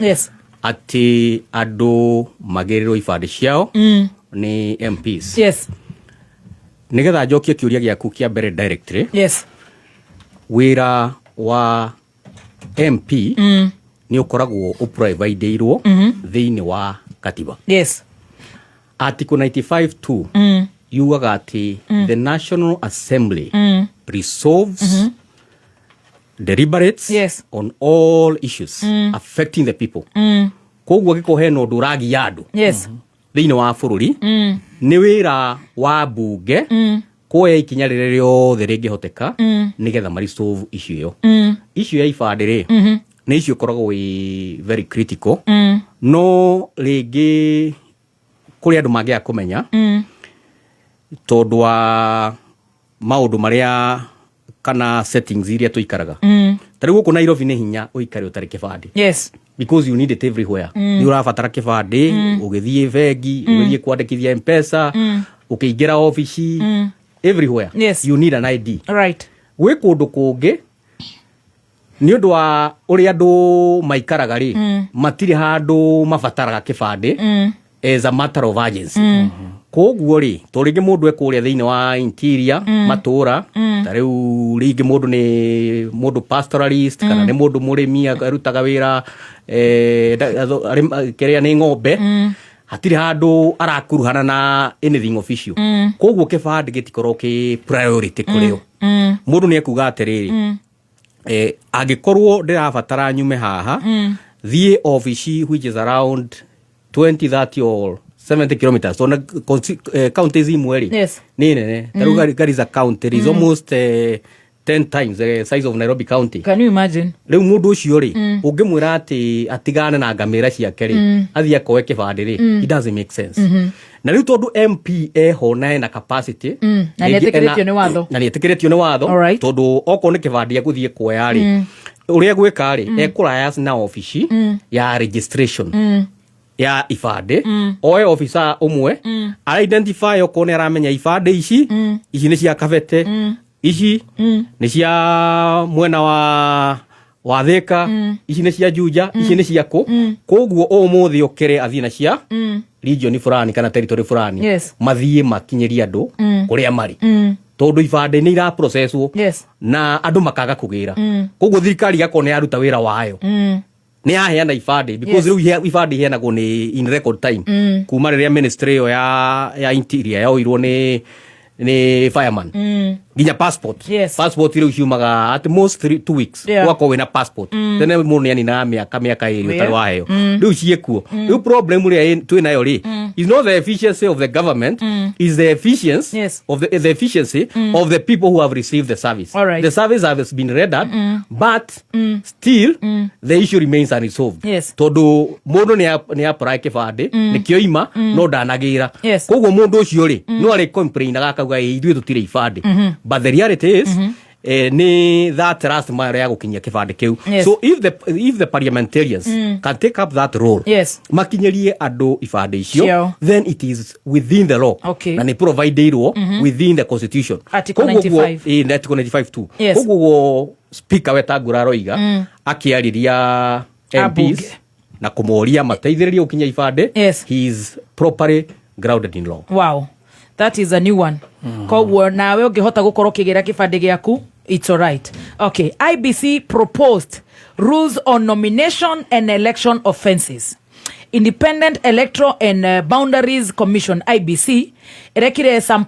ati andu magerirwo ibande ciao ni MPs.
Yes.
Nigetha njokie kiuria giaku kia mbere directly.
Yes.
Wira wa MP ni ukoragwo uprovideirwo thiini wa katiba.
Yes.
Article 95(2) yugaga ati the National Assembly resolves deliberates on all issues affecting the people. Koguo gikohe no nduragi yandu.
Yes.
Thiini wa bururi ni wira wa bunge kuoya ikinya riria riothe ringihoteka nigetha marisolve issue iyo. Issue ya ibande ri ni issue koragwo wi very critical no ringi kuri andu mangia kumenya tondu wa maundu maria kana settings iria tuikaraga. Tari guku Nairobi ni hinya uikare utari kibande.
Yes.
Because you need it everywhere. Ni urabatara kibande, ugithie bengi, ugithie kwandikithia M-Pesa, ukiingira office, everywhere.
Yes.
You need an ID.
Right.
Gwe kundu kungi ni undu wa uri andu maikaraga ri matiri handu mabataraga kibande as a matter of urgency. Koguo ri to ringi mundu ekuria thiini wa interior matura tariu ringi mundu ni mundu pastoralist kana ni mundu murimi arutaga wira keria ni ng'ombe hatiri handu arakuruhana na anything official. Koguo kibande gitikoro ki priority kurio mundu ni ekuga atiriri agikorwo ndirabatara nyume haha thie office which is around 20-30 or 70 kilometers. So counties imwe
yes.
Ni nene. Taruga Garissa county is almost 10 times the size of Nairobi county.
Can you imagine?
Rĩu mũndũ ũcio rĩ ũngĩmwĩra atĩ atigane na ngamĩra ciake rĩ athiĩ akoe kĩbandĩ rĩ it doesn't make sense. Na rĩu tondũ MP eho na ena capacity
na
nĩetĩkĩrĩtio nĩ watho tondũ okorwo nĩ kĩbandĩ agũthiĩ kuoya rĩ ũrĩa gwĩka rĩ ekũraya na ofici ya registration ya ibandĩ oe officer ũmwe identify okorwo nĩ aramenya ibandĩ ici nĩ cia Kabete ici nĩ cia mwena wa Thika ici nĩ cia Juja ici nĩ cia koguo ũmũthĩ ũkĩre athiĩ na cia region fulani kana territory fulani mathiĩ makinyĩrie andũ kũrĩa marĩ tondũ ibandĩ nĩ ira processwo na andũ makaga kũgĩra koguo thirikari yako nĩ yaruta wĩra wayo nĩ yaheana ibandĩ because rĩu ibandĩ iheanagwo nĩ in record time kuma rĩrĩa ministry ĩyo ya interior yaoirwo nĩ fireman ginya passport passport rĩu ciumaga at most 2 weeks wako wĩna passport tene mũndũ nĩ anina mĩaka ĩrĩ ũtarĩ waheo rĩu ciĩkuo rĩu problem rĩa twĩnayo rĩ is not the efficiency of the government is the efficiency of the efficiency of the people who have received the service. The service has been rendered but still the issue remains unresolved tondũ mũndũ nĩ apply kĩbandĩ nĩkĩo ima no ndanagĩra koguo mũndũ ũcio rĩ no arĩ complain agakauga ithuĩ tũtirĩ ibandĩ but the reality is ni that last mile ya gukinyia kibande kiu so if the parliamentarians can take up that role makinyerie andu ibande icio then it is within the law na ni provided within the constitution
article 95
article 95 too koguo speaker Wetangula Roiga akiariria MPs na kumoria mateithĩrĩrie gukinya ibande he is properly grounded in law.
Wow, that is a new one. Koguo nawe ũngĩhota gũkorwo kĩgĩra kĩbandĩ gĩaku it's all right. Okay, IBC proposed rules on nomination and election offences. Independent Electoral and Boundaries Commission IBC irekire some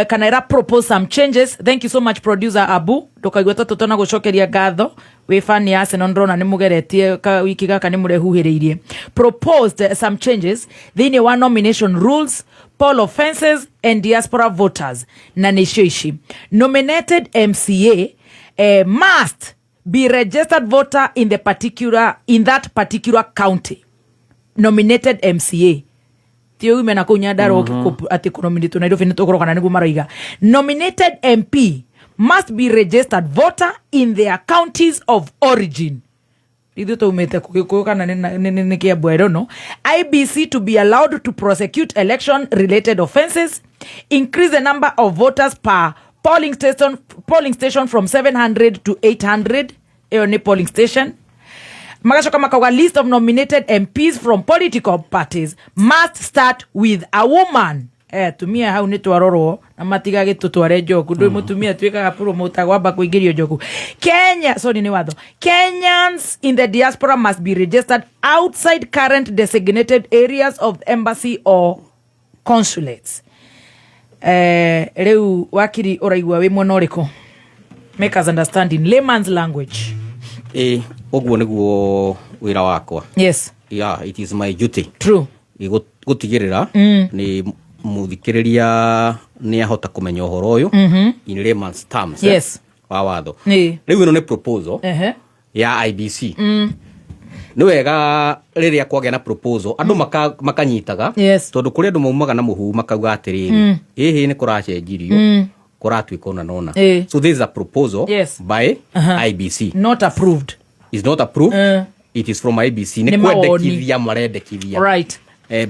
kanera propose some changes. Thank you so much producer Abu ndũkaigweta tũtona gũcokeria ngatho wĩ fan ya Arsenal ndrona nĩ mũgeretie wiki gaka nĩ mũrehuhĩrĩirie. Proposed some changes thĩinĩ wa nomination rules, poll offences and diaspora voters na nĩcio ici. Nominated MCA must be registered voter in that particular county. Nominated MCA tio umena kunyandaro ati kunominate Nairobi nitugoroka na niguo maroiga. Nominated MP must be registered voter in their counties of origin. Ithu to umete kugikuka na ni kiambo I don't know. IBC to be allowed to prosecute election related offences, increase the number of voters per polling station from 700 to 800 ni polling station. Magashoka makauga list of nominated MPs from political parties must start with a woman. Tumia hau ni twarorwo na matigage tutware njoku ndui mutumia twikaga promoter gwamba kuingirio njoku. Kenyans in the diaspora must be registered outside current designated areas of embassy or consulates. Reu wakiri oraigwa we mwana uriko. Make us understand in layman's language.
Oguo niguo wira wakwa.
Yes.
Yeah, it is my duty.
True.
Gutigirira ni muthikiriria ni ahota kumenya uhoro uyu in layman's terms.
Yes.
Wa watho. Riu ino ni proposal ya IBC. Ni wega riria kwagĩa na proposal andu makanyitaga tondu kuri andu maumaga na muhu makauga atiriri hihi ni kuracenjirio kuratwika nona. So this is a proposal by IBC.
Not approved.
Is not approved. It is from IBC. Ni kwendekithia marendekithia.
Right.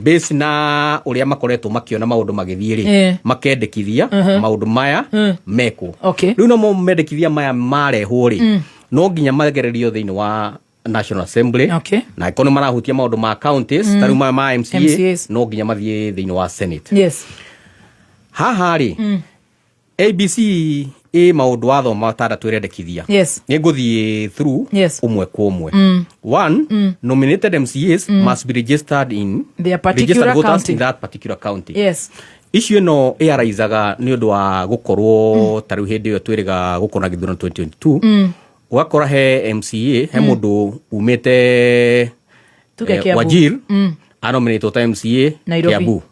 Based na uria makoretwo makiona maundu magithiri makendekithia maundu maya meko. Riu no mendekithia maya marehwo ri no nginya magererio thiini wa National Assembly na ikono marahutia maundu ma counties tariu ma MCA no nginya mathie thiini wa Senate.
Yes.
Haha ri ABC maundu watho matandatu irendekithia. Ni nguthie through umwe kwa umwe. One, nominated MCAs must be registered in
their particular county.
In that particular county.
Yes.
Issue no araizaga ni undu wa gukorwo tariu hindi yo twiriga gukona githurano 2022 ugakora he MCA he mundu umete Wajir anominated ta MCA Kiambu.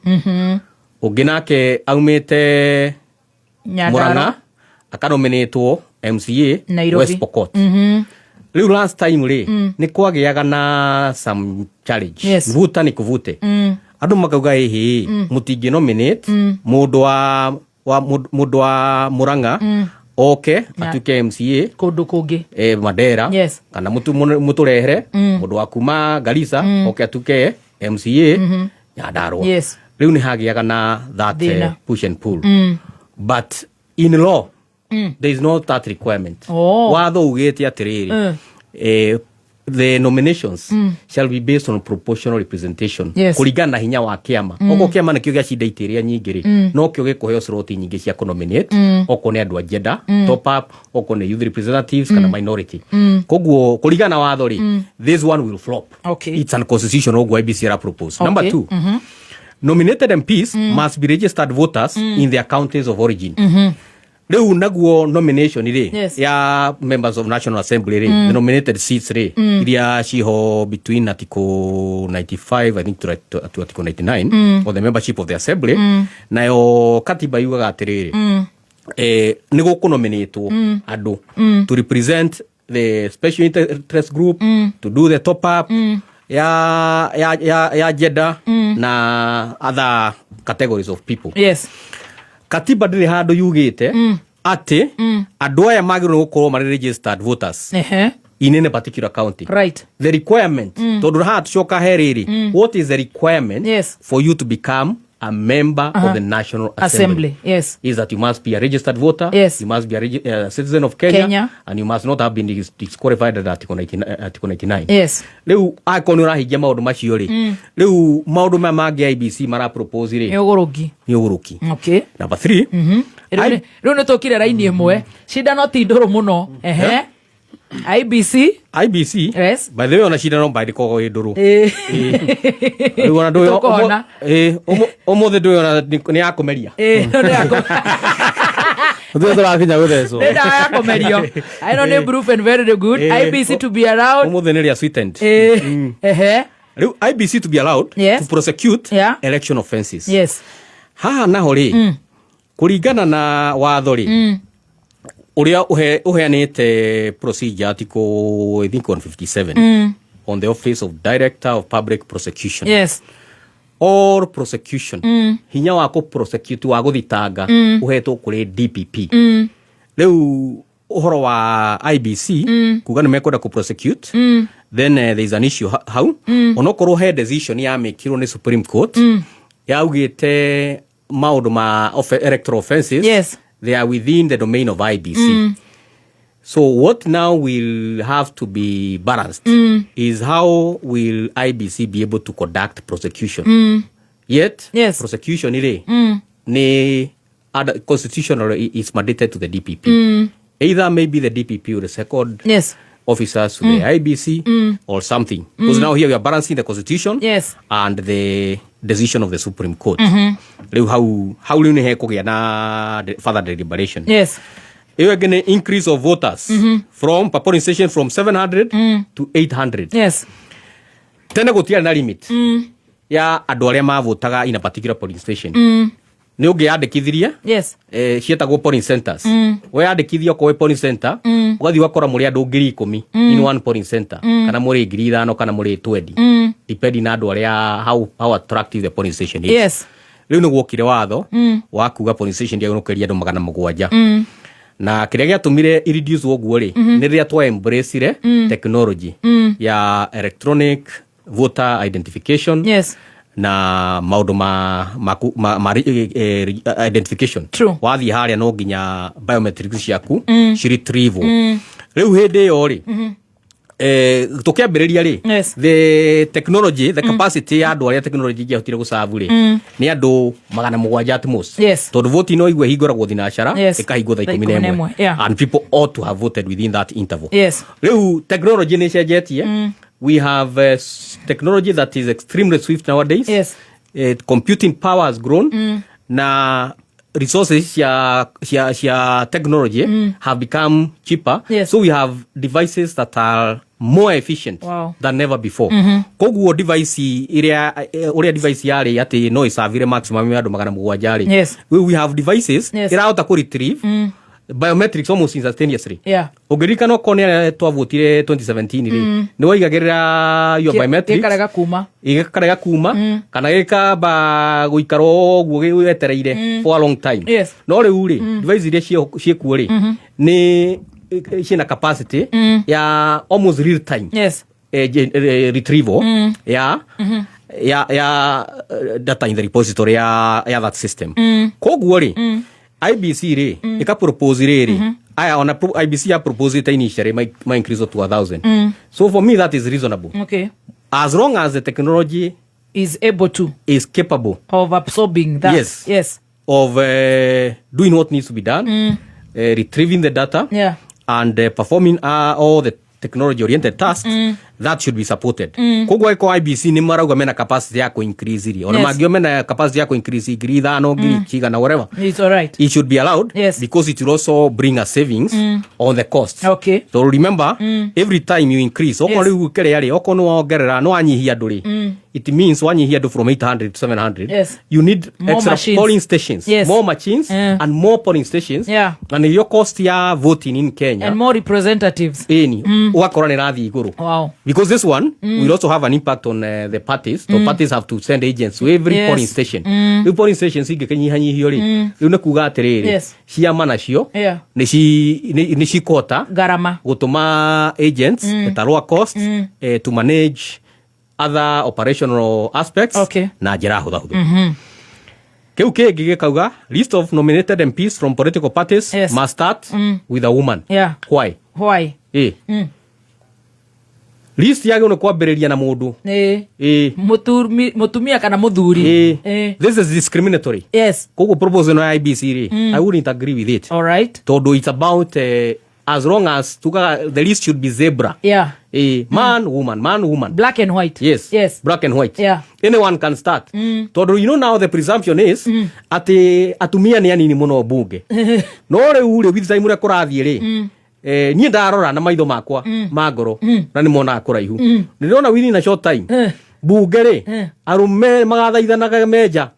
Ungi nake aumite Murang'a akanominated MCA West Pokot. Riu last time ni kwagiaga na some challenge. Vuta ni kuvute. Andu makauga hihi mutingi nominate mundu wa Murang'a atuke MCA
kundu kungi
Mandera kana muturehere mundu wa kuma Garissa atuke MCA Nyandarua. Riu ni hagiaga na that push and pull. But in law there is no that requirement. Watho ugete atiriri the nominations shall be based on proportional representation. Kuringana na hinya wa kiama. Oko kiama nikio gia cida itiria nyingiri no kio gikuheo slot nyingi cia nominate oko ne andu a gender top up oko ne youth representatives kana minority. Koguo kuringana na watho this one will flop. It's unconstitutional ogo IBC ra propose. Number 2, nominated MPs must be registered voters in their counties of origin. Leu naguo nomination ya members of National Assembly the nominated seats iria ciho between article 95 I think to article 99 or the membership of the assembly nayo katiba yugaga atiriri ni gukunominatwo andu to represent the special interest group to do the top up ya gender na other categories of people. Katiba ndiri handu yugite ati andu aya magirwo gukorwo mari registered voters in any particular county. The requirement tondu ha tucoka heriri what is the requirement for you to become a member of the National Assembly? Is that you must be a registered voter, you must be a citizen of Kenya, and you must not have been disqualified at Article 99. Leu akoni urahigia maundu macio ri leu maundu ma magi IBC mara propose ri ni uguruki. Number 3,
riu ni tukire raini imwe shida no ti nduru muno IBC
by the way ona shida no mbaidi kogo induru ona ndo omothe ndo ona ni yakomeria
no ni yakomeria
ndo turakinya gutheco
nda yakomerio I don't know proof and very good IBC to be allowed
omothe ni ria sweetened IBC to be allowed to prosecute election offenses. Haha naho ri kuringana na watho ri uria uheanite procedure article I think 157 on the office of Director of Public Prosecution. All prosecution hinya wa ku prosecute wa guthitanga uhetwo kuri DPP. Leu uhoro wa IBC kuga nimekwenda ku prosecute then there is an issue how onokorwo he decision ya mekirwo ni Supreme Court yaugite maundu ma electoral offenses they are within the domain of IBC. So what now will have to be balanced is how will IBC be able to conduct prosecution. Yet prosecution ni constitutionally is mandated to the DPP. Either maybe the DPP or the second officers to the IBC or something. Because now here we are balancing the constitution and the decision of the Supreme Court. How will you get na further deliberation? You are going to increase of voters from polling station from 700 to 800. Tena gutia na limit ya andu aria mavotaga in a particular polling station. Ni ungiandikithiria cietagwo polling centers. We andikithio kwa polling center ugathi wakora muri andu 10,000 in one polling center kana muri 5,000 kana muri 20 depending na andu aria how attractive the polling station is. Riu ni gwokire watho wa kuga polling station dia unokeria andu 700 na kiria giatumire reduce woguo ri ni ria twa embrace technology ya electronic voter identification na maundu ma identification. Wathi haria no nginya biometrics ciaku retrieval. Riu hindi yo ri tukiambiriria ri the technology the capacity ya andu aria technology giahotire gucavu ri ni andu 700 at most. Tondu vote no igwe hingoragwo thinacara ikahingwo thaa 11 and people ought to have voted within that interval. Riu technology ni cenjetie. We have technology that is extremely swift nowadays. Computing power has grown. Na resources cia technology have become cheaper.
Yes.
So we have devices that are more efficient than never before. Koguo device iria device yari ati no isavire maximum ya magana mugwanja ri.
Yes.
We have devices irahota ku retrieve biometrics almost instantaneously.
Yeah.
Ogirika no kone twavutire 2017 ri. Ni waigagirira your biometrics. Ikarega kuma kana gika ba guikaro guo gwetereire for a long time.
Yes.
No riu ri device iria ciekuo ri ni shina capacity ya almost real time.
Yes.
Retrieval ya data in the repository ya that system. Koguo ri IBC ri ika propose ri aya on IBC ya propose it initially my increase to 1,000. So for me that is reasonable.
Okay.
As long as the technology
is capable
of
absorbing that. Yes.
Of doing what needs to be done, retrieving the data, and performing all the technology oriented tasks, that should be supported. Kogwa iko IBC ni marauga mena capacity ya ko increase iri. Ona magio mena capacity ya ko increase giri thano giri chiga na whatever.
It's all right.
It should be allowed because it will also bring a savings on the cost.
Okay.
So remember, every time you increase, okoni ukere yari, okono ongerera no anyihia nduri. It means wanyihia do from 800 to 700.
Yes.
You need
more
extra
machines.
polling stations, more machines and more polling stations.
Yeah.
And your cost ya voting in Kenya.
And more representatives.
Wakora ni radhi iguru.
Wow.
Because this one will also have an impact on the parties. So parties have to send agents to every polling station. Every polling station sige kenyihanyihi ori. Una kuga atiriri. Cia mana cio. Ni cikota
garama
gutuma agents at a lower cost to manage other operational aspects na njira huthu. Kiu kingi gikauga list of nominated MPs from political parties must start with a woman. Why? List yage no kwambiriria na mundu.
Mutumia kana muthuri.
This is discriminatory.
Yes.
Kogo proposal no IBC ri. I wouldn't agree with it.
All right.
Todo it's about as long as the list should be zebra.
Yeah.
Man, woman.
Black and white.
Yes. Black and white.
Yeah.
Anyone can start. Todo you know now the presumption is ati atumia ni anini muno bunge. No re ure with time ure kurathie ri. Ni ndarora na maitho makwa magoro na ni mona kuraihu ndirona wini na short time bunge ri arume magathaithanaga meja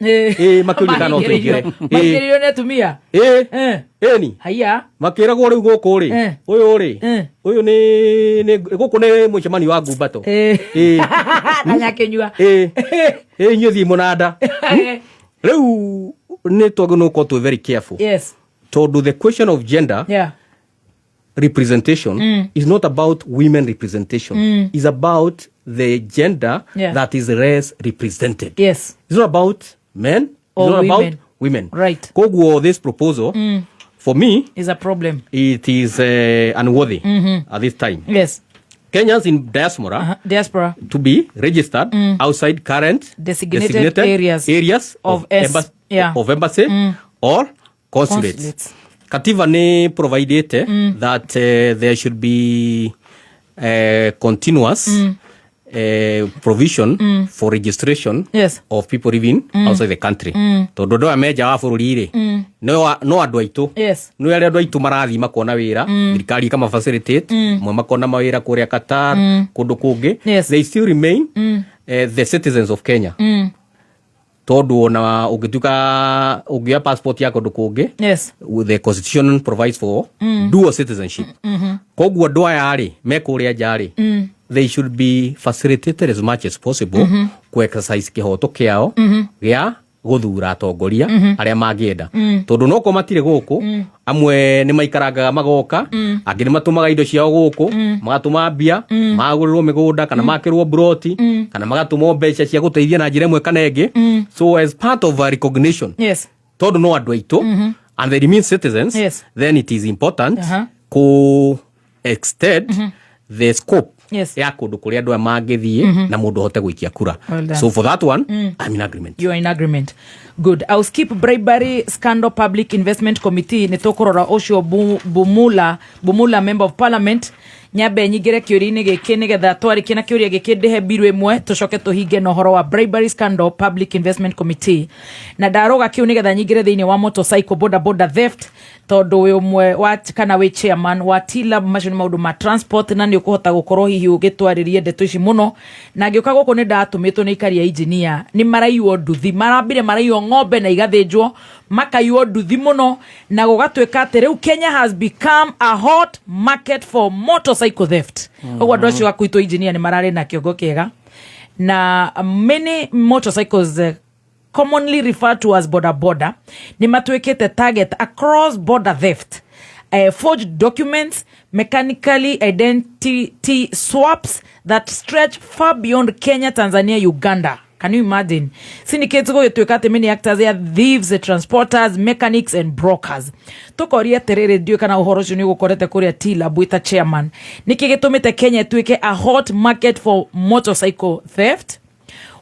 makirika no tuigire
makiriro ne tumia
ni
haya
makiragwo riu guku ri uyu ni guku ni mucemani wa ngumbato
na nyakenyua
nyu thi munanda riu ni twagono ko to very careful.
Yes.
To do the question of gender representation is not about women representation. It's about the gender that is less represented.
Yes.
It's not about men.
Or
it's not
women.
about women.
Right.
Koguo, this proposal, for me,
is a problem.
It is unworthy at this time.
Yes.
Kenyans in diaspora to be registered outside current
designated areas
of embassy or consulates. Katiba ne provided that there should be continuous provision for registration of people living outside the country. Tondu ndo ameja wa bururi ri no andu aitu no ari andu aitu marathi makona wira thirikari kama facilitate mwe makona mawira kuria Qatar kundu kungi they still remain the citizens of Kenya. Tondu ona ugia passport yako ndukungi the constitution provides for dual citizenship. Koguo andu aya ari mekuria njari they should be facilitated as much as possible ku exercise kihoto kiao gia guthura atongoria aria mangienda tondu no ko matire guku amwe ni maikaranga magoka angi ni matumaga indo ciao guku magatuma mbia magurirwo migunda kana makirwo broti kana magatuma mbeca cia guteithia na njira imwe kana ingi. So as part of a recognition tondu no andu aitu and they remain citizens then it is important ku extend the scope ya kundu kuria andu mangithie na mundu hote guikia kura. So for that one I'm in agreement.
You are in agreement. Good. I'll skip bribery scandal public investment committee ni tokorora Osho Bumula member of parliament nyambe nyingire kiuri-ini giki nigetha twarikie na kiuria giki ndihe biru imwe tucoke tuhinge na uhoro wa bribery scandal Public Investment Committee na ndaroga kiu nigetha nyingire thiini wa motorcycle boda theft tondu wi umwe wa kana wi chairman wa TILA macio ni maundu ma transport na ni ukuhota gukorwo hihi ugitwaririe ndeto ici muno na ngiuka guku ni ndatumitwo ni ikari ya engineer ni maraiyo nduthi marambire maraiyo ng'ombe na igathinjwo makaiyo nduthi muno na gugatwika ati riu Kenya has become a hot market for motorcycle theft ogwa ndo cio akuitwo engineer ni marare na kiongo kiega na many motorcycles commonly referred to as border ni matwekete target across border theft, forged documents, mechanically identity swaps that stretch far beyond Kenya, Tanzania, Uganda. Can you imagine? Syndicates go to many actors here, thieves, transporters, mechanics and brokers. Tukoria terere dio kana uhoro cio ni gukorete kuria TILA buita chairman. Niki gitumite Kenya tuike a hot market for motorcycle theft.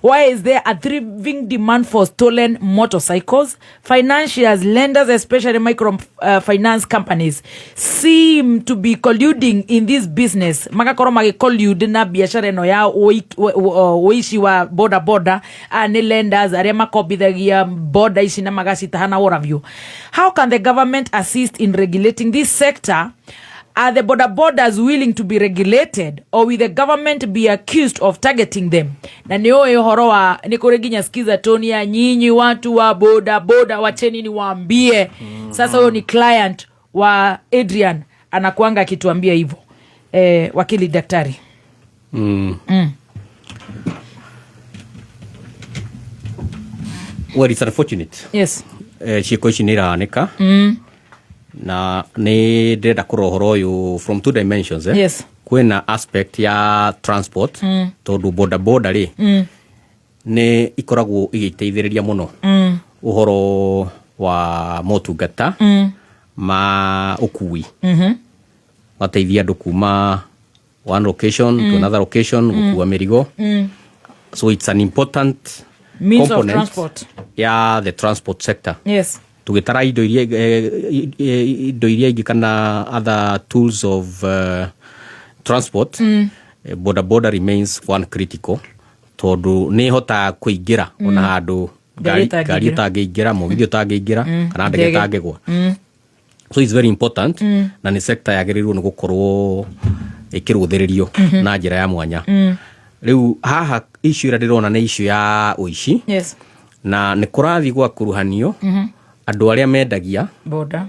Why is there a thriving demand for stolen motorcycles? Financiers, lenders, especially microfinance companies, seem to be colluding in this business. Magakoro collude na biashara eno ya uishi wa boda ni lenders aria makobithagia boda ici na magacitahana what have you. How can the government assist in regulating this sector? Are the borders willing to be regulated, or will the government be accused of targeting them? Na niyo horo wa nikore ginya skiza Tonia, nyinyi watu wa boda wacheni niwaambie. Sasa huyo ni client wa Adrian anakuanga akituambia hivyo. Wakili daktari.
Well, it's unfortunate.
Yes.
Ciiko ici nĩ irahanĩka na nĩ ndĩrenda kũrohoro ũyũ from two dimensions.
Yes.
Kwĩna aspect ya transport tondũ boda rĩ nĩ ikoragwo igĩteithĩrĩria mũno ũhoro wa motungata ma ũkui mateithia andũ kuma one location to another location gũkua mĩrigo. So it's an important
means
component
of transport
ya the transport sector.
Yes.
Tugitara indo iria ingĩ kana other tools of transport, boda remains one critical tondu nĩ hota kũingĩra ona handũ ngari ũtangĩingĩra, mũgithi ũtangĩingĩra kana ndege ĩtangĩgwa. So it's very important na nĩ sector yagĩrĩirwo nĩ gũkorwo ĩkĩrũthĩrĩrio na njĩra ya mwanya. Rĩu haha issue ĩrĩa ndĩrona nĩ issue ya ũici.
Yes.
Na nĩ kũrathiĩ gwakuruhanio andũ arĩa mendagia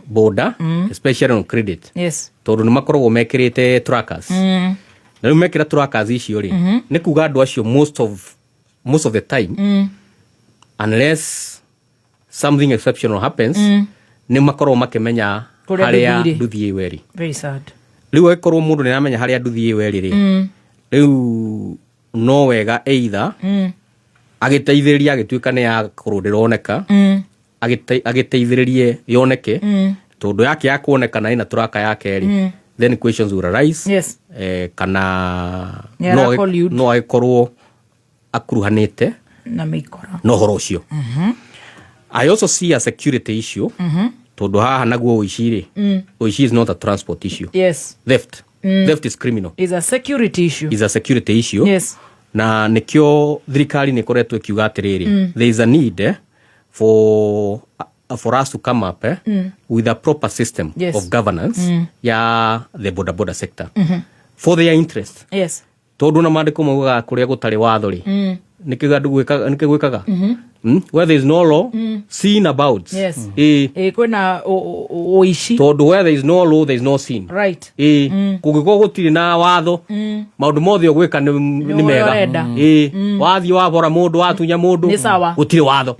boda especially on credit.
Yes.
Tondũ nĩ makoragwo mekĩrĩte trackers. Na rĩu mekĩra trackers icio rĩ nĩ kuga andũ acio most of the time unless something exceptional happens nĩ makoragwo makĩmenya harĩa nduthi ĩyo ĩrĩ.
Very sad.
Rĩu akorwo mũndũ nĩ aramenya harĩa nduthi ĩyo ĩrĩ rĩ rĩu no wega either agĩteithĩrĩria agĩtuĩka nĩ ya kũrũndĩroneka agĩteithĩrĩrie yoneke tondu yake ya kuonekana ina turaka yake ri then questions will arise.
Yes.
Kana no aikorwo akuruhanite
na mikora
no horo ucio. I also see a security issue tondu haha naguo uici ri uici is not a transport issue.
Yes.
Theft is criminal.
Is a security issue.
Is a security issue.
Yes.
Na nikio thirikari nĩ koretwo ikiuga atiriri there is a need for us to come up with a proper system of governance ya the boda sector for their interest.
Yes.
Tondu na mandiko mauga kuria gutari watho ri nikigwikaga where there is no law seen about.
Yes. Kwena uishi
tondu where there is no law there is no sin.
Right.
Kungiko gutiri na watho maundu mothe ogwika ni mega. Wathi wabora mundu watunya mundu gutiri watho.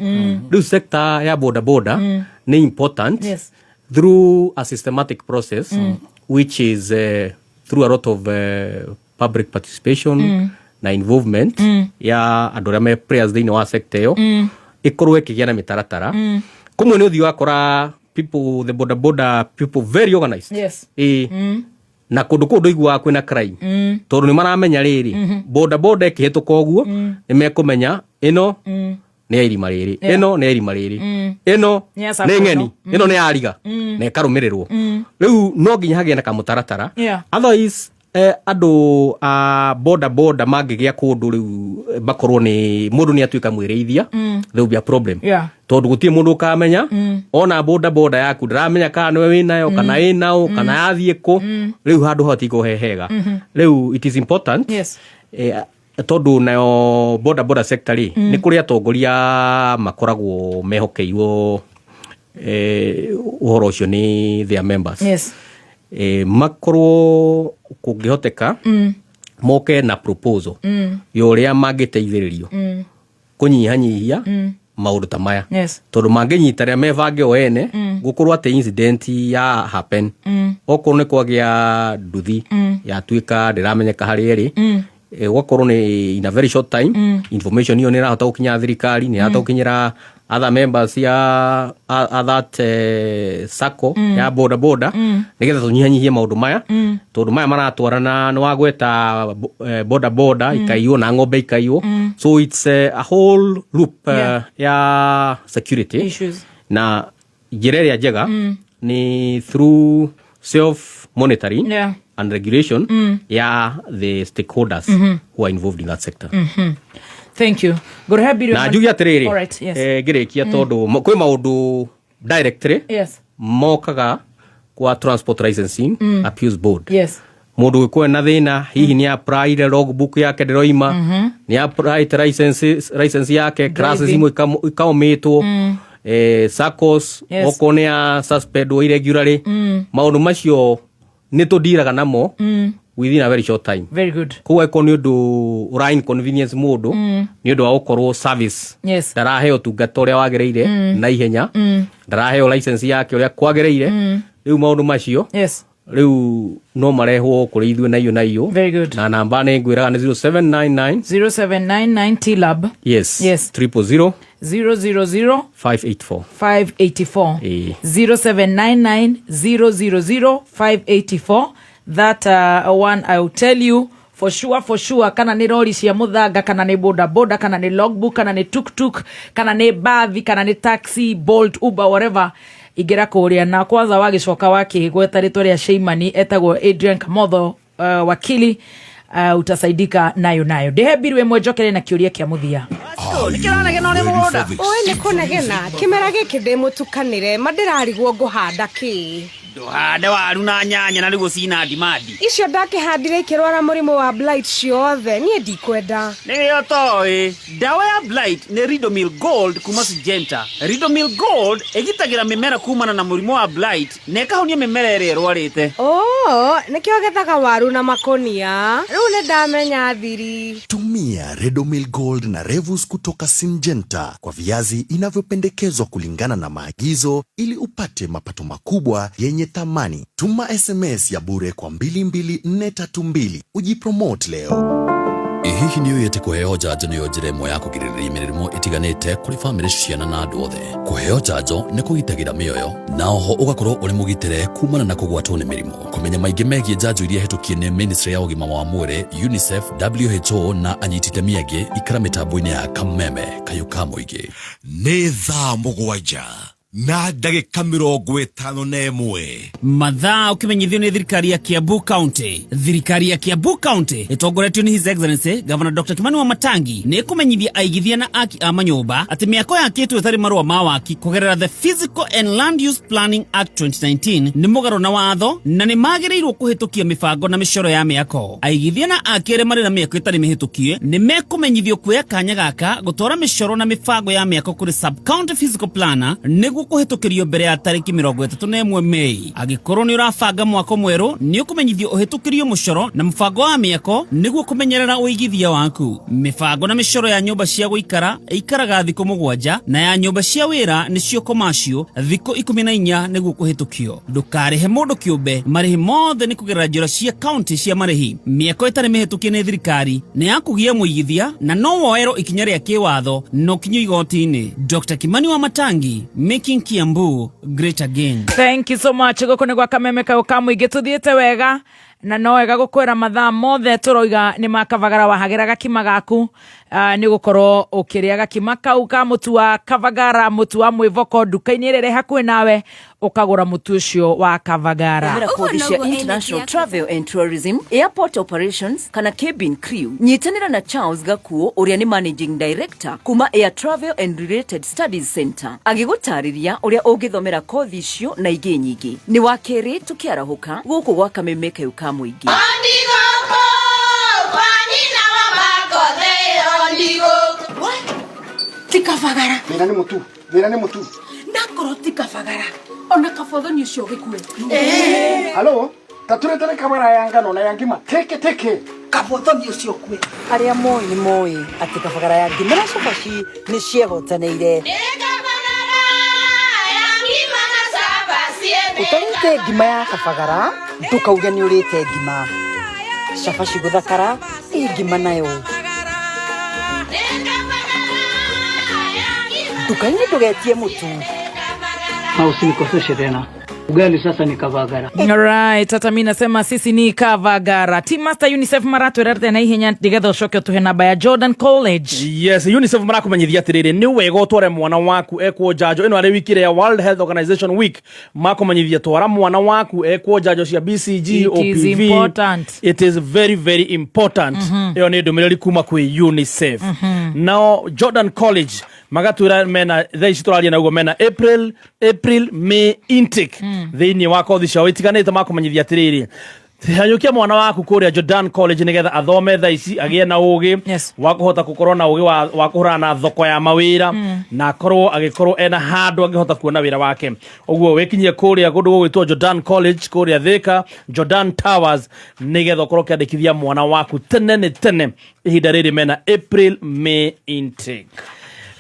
Riu sector ya boda ni important through a systematic process which is through a lot of public participation na involvement ya andu aria me players thiini wa sector yo ikorwo ikigia na mitaratara kumwe ni uthii wakora people the boda people very organized.
Yes.
Na kundu igua kwina crime tondu ni maramenya riri boda ikihituka uguo ni mekumenya ino ni irima riri ino ni irima riri ino ni ngeni ino ni ariga na ikarumirirwo riu no nginya hagie na kamutaratara otherwise Andu boda mangigia kundu riu bakorwo ni mundu ni atuika mwirithia there will be a problem. Tondu gutie mundu kamenya ona boda yaku ndramenya kana we winayo kana inao kana yathie ku riu handu hoti kuhehega. Riu it is important tondu nayo boda sector ni kuri atongoria makoragwo mehokeirwo uhoro ucio ni their members. Makorwo kungihoteka moke na proposal yoria mangiteithiririo kunyihanyihia maundu ta maya tondu manginyita ria mevange o ene gukorwo ate incident ya happen okorwo ni kwagia nduthi yatuika ndiramenyeka hari eri wakorwo ni in a very short time information hiyo ni rahota gukinya thirikari ni rahota gukinyira other members ya that sacco ya boda nigetha tunyihanyihie maundu maya tondu maya maratwarana ni wagweta boda ikaiyo na ng'ombe ikaiyo so it's a whole loop ya security issues. Na njira iria njega ni through self monitoring and regulation the stakeholders who are involved in that sector.
Thank you.
Na jugi atiriri ngirikia tondu kwi maundu directly mokaga kwa transport licensing appeals board. Mundu kwe na thina hihi ni apply logbook yake ndiroima ni apply license yake classes imwe ikaomitwo SACCOs okonia suspend irregularly maundu macio ni tudiraga namo within a very short time.
Very good.
Kuwa iko ni undu ura inconvenience mundu ni undu wa ukorwo service daraheo tungata uria wagereire na ihenya daraheo license yake uria kwagereire riu maundu macio riu no marehwo kuri ithuĩ na iyo.
Very good.
Na namba ni ngwiraga ni
0799 TLAB
000
584 0799 000 584. That one I will tell you for sure kana ni lori cia muthanga kana ni boda kana ni logbook kana ni tuk kana ni bathi kana ni taxi Bolt Uber whatever igera kuria na kwanza wagicoka wakigweta ritwa ria Sheimani etagwo Adrian Kamotho wakili utasaidika nayo ndehebirwe mwejokere na kiuria kia muthia
Nikiranegena uri mugoda ni kunegena kimera giki ndi mutukanire madirarigwo nguhanda ki
nduhande waru na nyanya na rigo cina ndimandi
icio ndakihandire ikirwara murimu wa blight ciothe nie ndikwenda
niyo toi dawa ya blight ni Ridomil Gold kuma Syngenta. Ridomil Gold egitagira mimera kumana na murimu wa blight na ikahonia mimera ire rwarite
nikio gethaga waru na makonia riu ni ndamenya thiri.
Tumia Ridomil Gold na Revus kutoka Syngenta kwa viazi inavyopendekezwa kulingana na maagizo ili upate mapato makubwa yenye thamani. Tuma SMS ya bure kwa 22432 ujipromote leo.
Hihi ni uyete kuheo janjo niyo njira imwe ya kugirĩrĩria mĩrimũ ĩtiganĩte kũrĩ famĩlĩ, ciana na andũ othe. Kũheo janjo nĩ kũgitagĩra mĩoyo na oho ũgakorwo ũrĩ mũgitĩre kumana na kũgwatwo nĩ mĩrimũ. Kũmenya maingĩ megiĩ janjo iria hetũkie nĩ Ministry ya ũgima wa mwĩrĩ, UNICEF, WHO na anyiti itemi angĩ ikara mĩtambo-inĩ ya Kameme kayũ ka mũingĩ.
Nĩ thaa mũgwanja na ndagĩka 51
mathaa ukimenyithio ni thirikari ya Kiambu County. Thirikari ya Kiambu County itongoretio ni His Excellency Governor Dr. Kimani Wamatangi ni kumenyithia aigithia na aki a manyumba ati miako yakitwo ithari marua ma waki kugerera the Physical and Land Use Planning Act 2019 ni mugaro na watho na ni magĩrĩirwo kuhĩtũkia mibango na mĩcoro ya miako. Aigithia na aki arĩa marĩ na miako itari mĩhĩtũkie ni mekumenyithio kuoya kanya gaka gũtwara mĩcoro na mibango ya miako kuri Sub County Physical Planner nĩguo kuhĩtũkĩrio mbere ya tarĩki 31 Mei. Angĩkorwo nĩ ũrabanga mwako mwerũ nĩ ũkũmenyithio ũhĩtũkĩrio mũcoro na mũbango wa mĩako nĩguo kũmenyerera ũigithia waku. Mĩbango na mĩcoro ya nyũmba cia gũikara ikaraga thikũ 7 na ya nyũmba cia wĩra nĩcio commercial thikũ 14 nĩguo kũhĩtũkio. Ndũkarĩhe mũndũ kĩũmbe, marĩhi mothe nĩ kũgerera njĩra cia county cia marĩhi. Mĩako ĩtarĩ mĩhĩtũkie nĩ thirikari nĩ ya kũgia mũigithia na no woerwo ikinya rĩa kĩwatho no kinyo igoti-inĩ. Dr. Kimani Wamatangi, making Kiambu great again.
Thank you so much. Goko ni gwa Kameme kayũ ka mũingĩ tuthiĩte wega. na noega gukwira mathaa mothe turoiga ni makavagara wahagera gakima gaku ni gukorwo ukiria gakima kau ka mutu wa kavagara mutu wa mwivoko nduka-ini rere hakuhi nawe ukagura mutu ucio wa kavagara.
Kodisha International Travel and Tourism, Airport Operations kana cabin crew. Nyitanira na Charles Gakuo uria ni Managing Director kuma Air Travel and Related Studies Center agigutariria uria ungithomera kothi icio na ingi nyingi. Ni wakeri tukiarahuka guku gwa Kamemeka yuka muingi.
Tikavagara. Wira ni mutu. Nakoro tikavagara. Ona kafodho ni ucio gikue. Halo, taturete kamera yanga no na yangima. Teke. Kafodho ni ucio kue.
Aria moi ni moi ati kavagara yangi mera cabaci ni ciehotaneire. Utarite ngima ya kavagara tukauga ni urite ngima. Cabaci guthakara ngima nayo. Tukaini tugetie mutu.
Usinikoseshe tena. Ugali sasa ni kavagara.
Alright, tata mimi nasema sisi ni kavagara. Team Master UNICEF maratu rarte na ihenya ndigetho coke tuhe namba ya Jordan College.
Yes, UNICEF marakumenyithia atiriri ni wega utware mwana waku ekwo njanjo ino ari wikire ya World Health Organization Week makumenyithia twara mwana waku ekwo njanjo cia BCG OPV. It is very very important. Iyo ni ndumiriri kuma kwi UNICEF. Now Jordan College magatura mena thaici turaria naguo mena April May intake thiini wa kothi cia itiganite makumenyithia atiriri hanyukia mwana waku kuria Jordan College nigetha athome thaici agie na ugi wa kuhota gukorwo na ugi wa kuhurana thoko ya mawira na agikorwo ena handu angihota kuona wira wake. Uguo wikinyie kuria gundu gwitwo Jordan College kuria Thika Jordan Towers nigetha ukorwo kiandikithia mwana waku tene ihinda riri mena April May intake.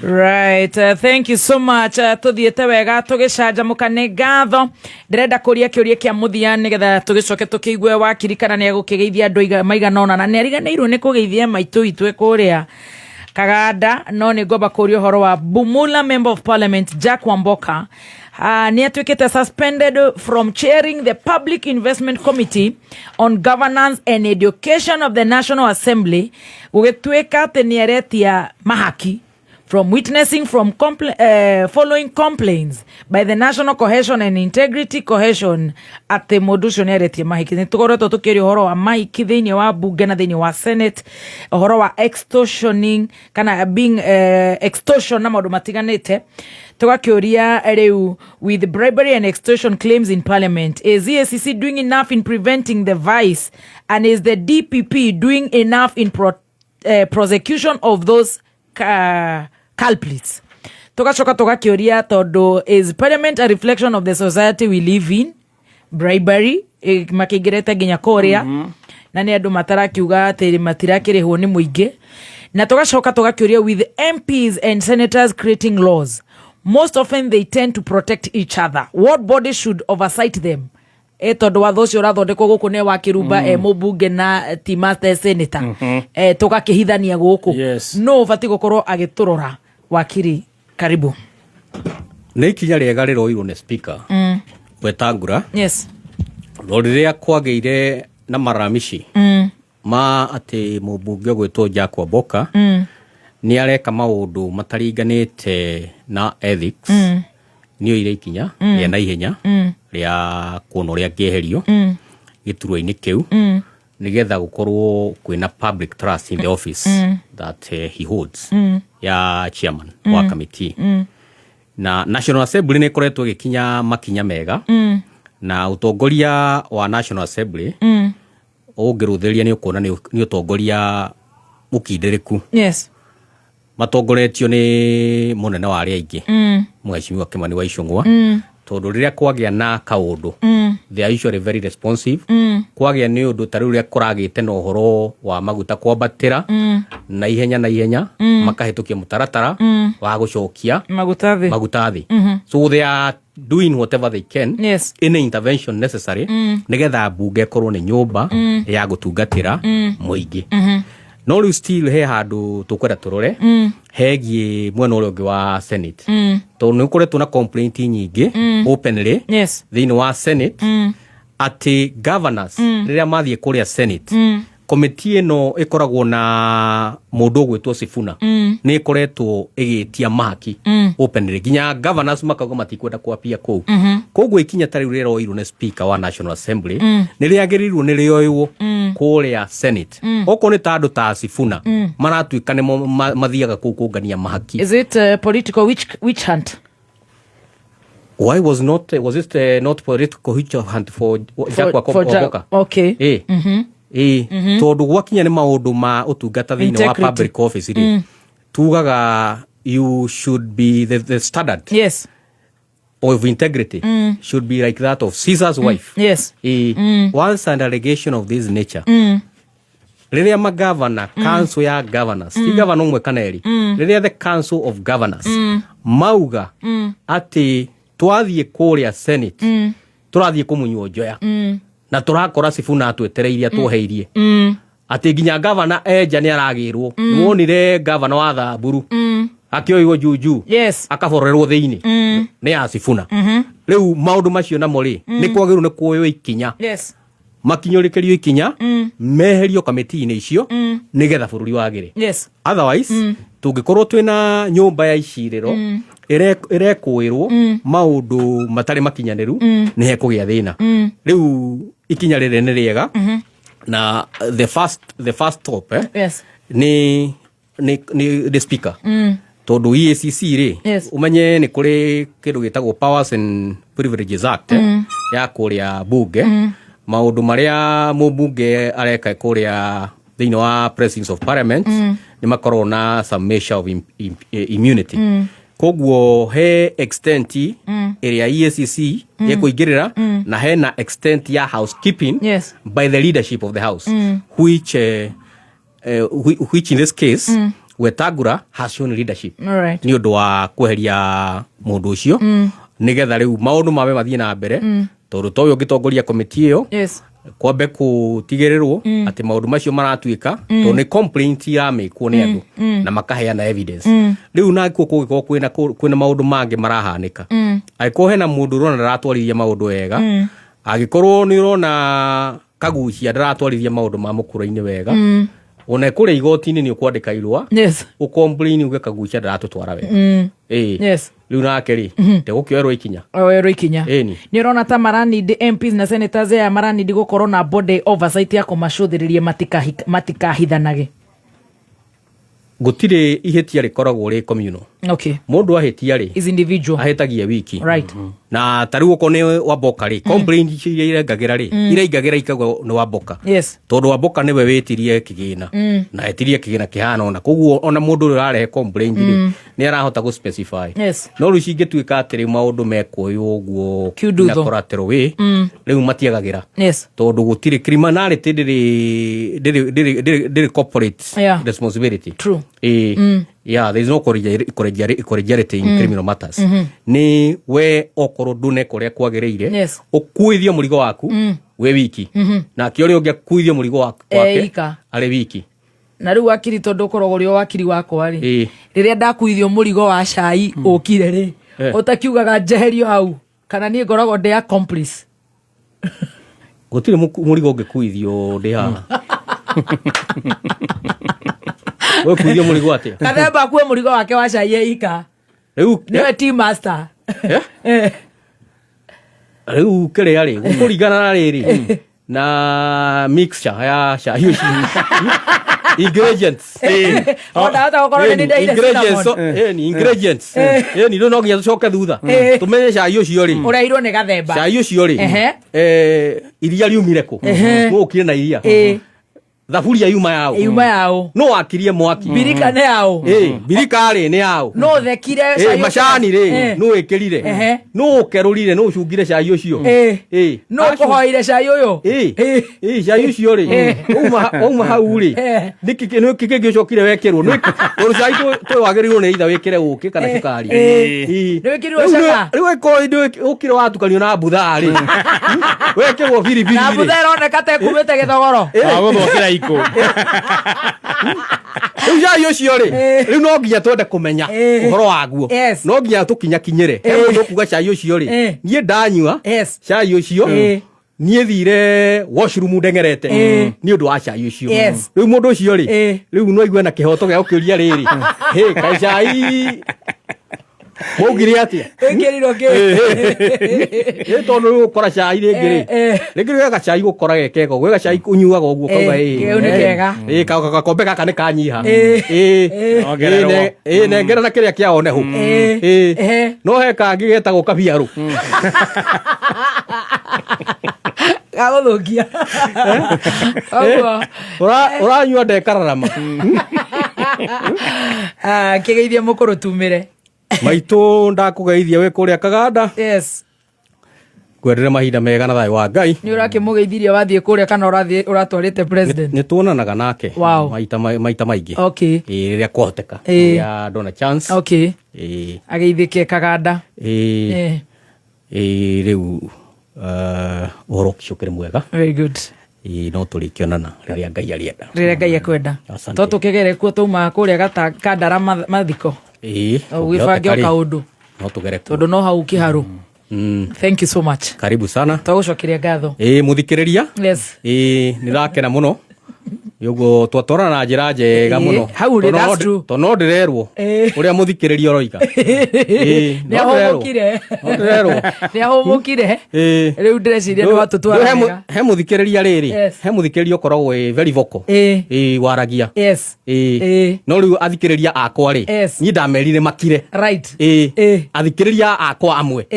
Right, thank you so much. Tuthiete wega tugicanjamuka ni ngatho ndirenda kuria kiuria kia muthia nigetha tugicoke tukiigue wakirikana ni agukigeithia andu maiganona na ni ariganirwo ni kugeithia maitu itwe kuria Kaganda no ni ngomba kuria horo wa Bumula Member of Parliament Jack Wamboka ni atuikite suspended from chairing the Public Investment Committee on Governance and Education of the National Assembly ugituika ati ni aretia mahaki from witnessing from following complaints by the National Cohesion and Integrity Cohesion at the Modution Eretie Mahiki. Nitukoreto tukiri horo wa Mahiki thiini wa bunge na thiini wa Senate horo wa extortioning kana being extortion na maundu matiganite. Tugakiuria riu with bribery and extortion claims in Parliament. Is the EACC doing enough in preventing the vice, and is the DPP doing enough in prosecution of those culprits? Tugacoka tugakiuria tondu is Parliament a reflection of the society we live in? Bribery makigirete nginya kuria na ni andu matarakiuga ati matirakirihwo ni muingi. Na tugacoka tugakiuria with MPs and senators creating laws, most often they tend to protect each other. What body should oversight them? Tondu watho ucio urathondekwo guku ne wa kirumba mubunge na timasta senator tugakihithania guku no ubati gukorwo agiturora. Wakiri karibu.
Nä ikinya rĩega rĩroirwo nĩ speaker Wetangula rĩrĩa kwagĩire na maramici ma atĩ mũmbunge ũgwĩtwo Jack Wamboka nĩ areka maũndũ mataringanĩte na ethics nĩoire ikinya rĩa na ihenya rĩa kuona ũrĩa angĩeherio gĩturwa-inĩ kĩu nigetha gukorwo kwina public trust in the office that he holds ya chairman wa committee na National Assembly ne koretwo gikinya makinya mega na utongoria wa National Assembly ũngĩrũthĩria nĩ ũkuona nĩ utongoria mũkindĩrĩku matongoretio nĩ mũnene wa arĩa aingĩ Mheshimiwa Kimani wa Ichung'wa tondu riria kwagĩa na kaundu they are usually very responsive kwagĩa nĩ ũndũ tarĩ ũrĩa kũragĩte na ũhoro wa maguta kwambatĩra na ihenya makahĩtũkia mũtaratara wa gũcokia maguta thĩ so they are doing whatever they can in intervention necessary nigetha bunge korwo nĩ nyũmba ya gũtungatĩra mũingĩ no rĩu still he handũ tũkwenda tũrore hegie mwena ũrĩa ũngĩ wa Senate tondũ nĩ ũkoretwo na complaint nyingĩ openly thĩinĩ wa Senate ati governors riria mathie kuria Senate committee no ikoragwo na mundu gwitwo Sifuna ni ikoretwo igitia mahaki openly ginya governors makauga matikwenda kwapia kou koguo ikinya tari rira oiru ne speaker wa National Assembly ni riagirirwo ni rioiwo kuria Senate oko ni tandu ta Sifuna maratuika ni mathiaga kou kungania mahaki.
Is it political witch hunt?
Why was it not political witch hunt for Oboka?
Okay.
Tondu gwakinya ni maundu ma utungata thiini wa public office ri tugaga you should be the standard of integrity should be like that of Caesar's wife. Once an allegation of this nature riria magavana council ya governors ti governor umwe kaneri riria the council of governors mauga ati twathie kuria Senate turathie kumunywo njoya na turakora Sifuna atwetereirie atwoheirie ati ginya governor eja ni aragirwo muonire governor wa Thamburu akioigo juju akaborerwo thiini ni ya Sifuna riu maundu macio na mori ni kwagiru ni kuoyo ikinya makinyurikirio ikinya meherio kamiti-ini icio nigetha bururi wagire otherwise tungikorwo twina nyumba ya iciriro irekwirwo maundu matari makinyaniru ni hekugia thina riu ikinya rire ni riega na the first stop ni the speaker tondu EACC ri umenye ni kuri kindu gitagwo Powers and Privileges Act ya kuria bunge maundu maria mubunge areka kuria thiini wa presence of parliament ni makorwo na some measure of immunity koguo he extent area EACC yekuingirira na he na extent ya housekeeping by the leadership of the house which in this case Wetangula has shown leadership ni undu wa kweheria mundu ucio nigetha riu maundu mabe mathie na mbere tondu toyo gitongoria committee iyo kwambe kutigirirwo ati maundu macio maratuika tondu ni complaint ya mekwo ni andu na makaheana evidence riu na kuko kwina maundu mangi marahanika aiko hena mundu rona ratwarithia maundu wega agikorwo ni rona kagucia ndaratwarithia maundu ma mukura-ini wega ona kure igoti-ini ni ukwandika irua ucomplain uge kagucia ndaratutwara wega riu nake ri ndegukioerwo ikinya
ni urona ta maranindi MPs na senators ya maranindi gukorwo na body oversight ya kumacuthiririe matikahithanage
gutire ihetia rikoragwo ri communal mundu ahetia ri
is individual
ahetagia wiki na tari uko ni Wamboka ri complaint iria irengagira ri irengagira ikagwo ni Wamboka tondu Wamboka niwe wetirie kigina na etirie kigina kihana ona koguo ona mundu uri arehe complaint ri ni arahota ku specify no ru cingituika atiri maundu mekwoyo uguo na koratero wi riu matiagagira tondu gutire criminality diri corporate responsibility there is no collegiality in criminal matters ni we okoro ndune kuria kwagireire ukuithio murigo waku we wiki na kiori ungia kuithio murigo waku kwake ari wiki
na riu akiri tondu korogwo rio wakiri wakwa ri riria ndakuithio murigo wa cai ukire ri utakiugaga njeherio hau kana ni ngoragwo ndi accomplice
gutire murigo ungikuithio ndi ha we kuithio murigo atia
kathemba kuwe murigo wake wa cai eika
riu
niwe team master
riu kere ari gukurigana na riri na mixture ya cai ingredients ingredients ni ndo nginya tucoke thutha tumenye cai ucio ri
urairwo ni gathemba
cai ucio ri iria riumire ku mukire na iria thaburia yuma yao no wakirie mwaki
birika ne yao
birika ri ne yao
no thekire
macani ri no ekirire no kerurire no cungire cai ucio
no kuhoire cai uyo
cai ucio ri uma hau ri nikiki ucokire wekirwo no cai tu wagirirwo ni itha wikire uki kana cukari
ni wikirwo caka
riu ukire watukanio na mbutha ri wekirwo biribiri
na mbutha ironeka te kumite githogoro
guthokira iko riu cai ucio ri riu no nginya twende kumenya uhoro waguo no nginya tukinya kinyire mundu kuga cai ucio ri nie ndanyua cai ucio niä thire washroom ndengerete nä å ndå wa cai å cio
Yes.
rä u må ndå å cio rä rä u no aigue na kä hoto gä a gå kä ria rä rä kaä cai maugire atä tondå rä gå kora cai rä ngä rä ngä rä gacai gå kora gekega gwä gacai kå nyuaga å guo kauga gakombe gaka nä kanyiha nengera na kä rä a kä aone hå no he kangä getagwo kabiarå
gagåthåkia
å ranyua ndekararama
kä geithia må kå rå tumä re
maitå ndakå geithia wä kå rä a kaganda kwendere mahinda mega na thayå wa Ngai
nä å rakä må geithirie wathiä kå rä a kana å ratwarä te
nä tuonanaga nake maita maingä rä rä a kwahoteka rä a ndona chance ageithä ke kaganda rä u å horo cio kä rä mwega no tå rä kä onana rä rä a Ngai arienda
rä rä a Ngai akwenda to tå kä gere kuo tåuma kå rä a kandara mathiko gwä bange o kaå ndå
no tå gere
tondå no hau kä harå thank you so much
karibu sana
twagå cokeria ngatho
må thikä rä ria nä rakena må no yoguo twatwarana na njä ra njega må no to no ndä rerwo å rä a må thikä rä ria roiga
nä ahå må kire rä u ndä reciria nä watå twara
he må thikä rä ria rä rä he må thikä rä ria å koragwo very vocal waragia no rä u athikä rä ria akwa rä niä ndamerire makire athikä rä ria akwa amwe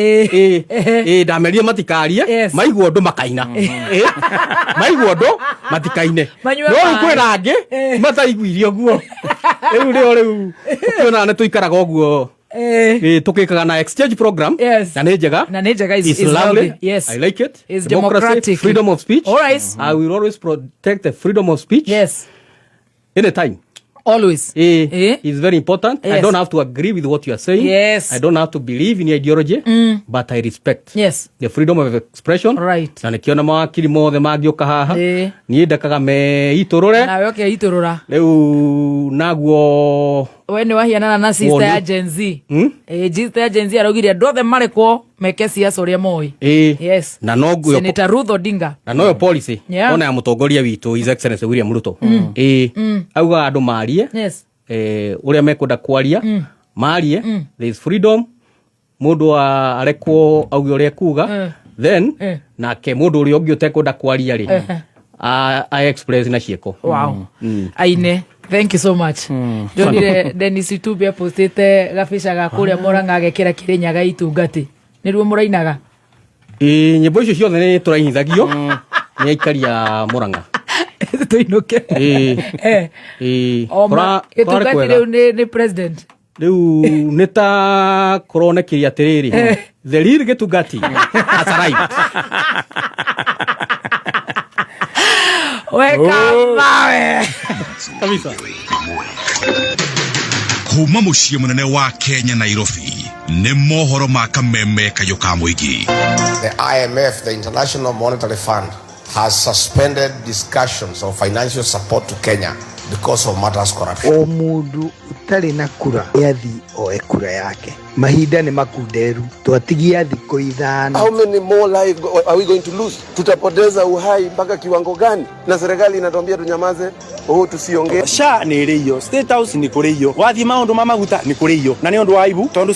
ndamerire matikarie maigua ndå makaina maigua ndå matikaine kwä rangä mataiguirie guo rä u rä o rä u tuonaga nä tå ikaraga å guo tå kä kaga na exchange program na nä njega is lovely I like it
is democratic
freedom of speech I will always protect the freedom of speech anytime
always
it's very important I don't have to agree with what you are saying I don't have to believe in your ideology but I respect the freedom of expression na nä kä ona mawakiri mothe mangä å ka haha niä ndekaga meitå rå re
nawe keitå rå ra
rä u naguo
we nä wahianana na sister ya Gen Z sister ya Gen Z araugire andå othe marä kwo meke ciaca å rä a moä
na noguo
Senator Ruth Odinga
na noyo policy ona ya må tongoria witå His Excellency William Ruto augaga andå marie å rä a mekwenda kwaria marie there is freedom må ndå arekwo auge å rä a kuga then nake må ndå å rä a å ngä å tekwenda kwaria rä I express na cieko
aine thank you so much Jonire Dennis Itube apostete gabica ga kuria Murang'a agekira Kirinyaga itungatä nä ruo må rainaga
nyä mbo icio ciothe nä tå rainithagio nä aikaria Murang'a
tå inå ke itungatä rä u nä president
rä u nä ta kå ronekä atä rä rä the real gä tungati
kuma muciĩ munene wa Kenya Nairobi nĩ mohoro ma kameme kayũ ka mũingĩ.
The IMF, the International Monetary Fund, has suspended discussions of financial support to Kenya because of matters corruption.
O mundu utari na kura yathi oe kura yake. Mahinda ni makunderu. Twatigia thikũ ithano.
How many more lives are we going to lose? Tutapoteza uhai mpaka kiwango gani? Na serikali inatuambia tunyamaze, tusiongee.
SHA nĩ ĩrĩ iyo, State House nĩ kũrĩ iyo, wathi maũndũ ma maguta nĩ kũrĩ iyo, na nĩ ũndũ wa aibu tondu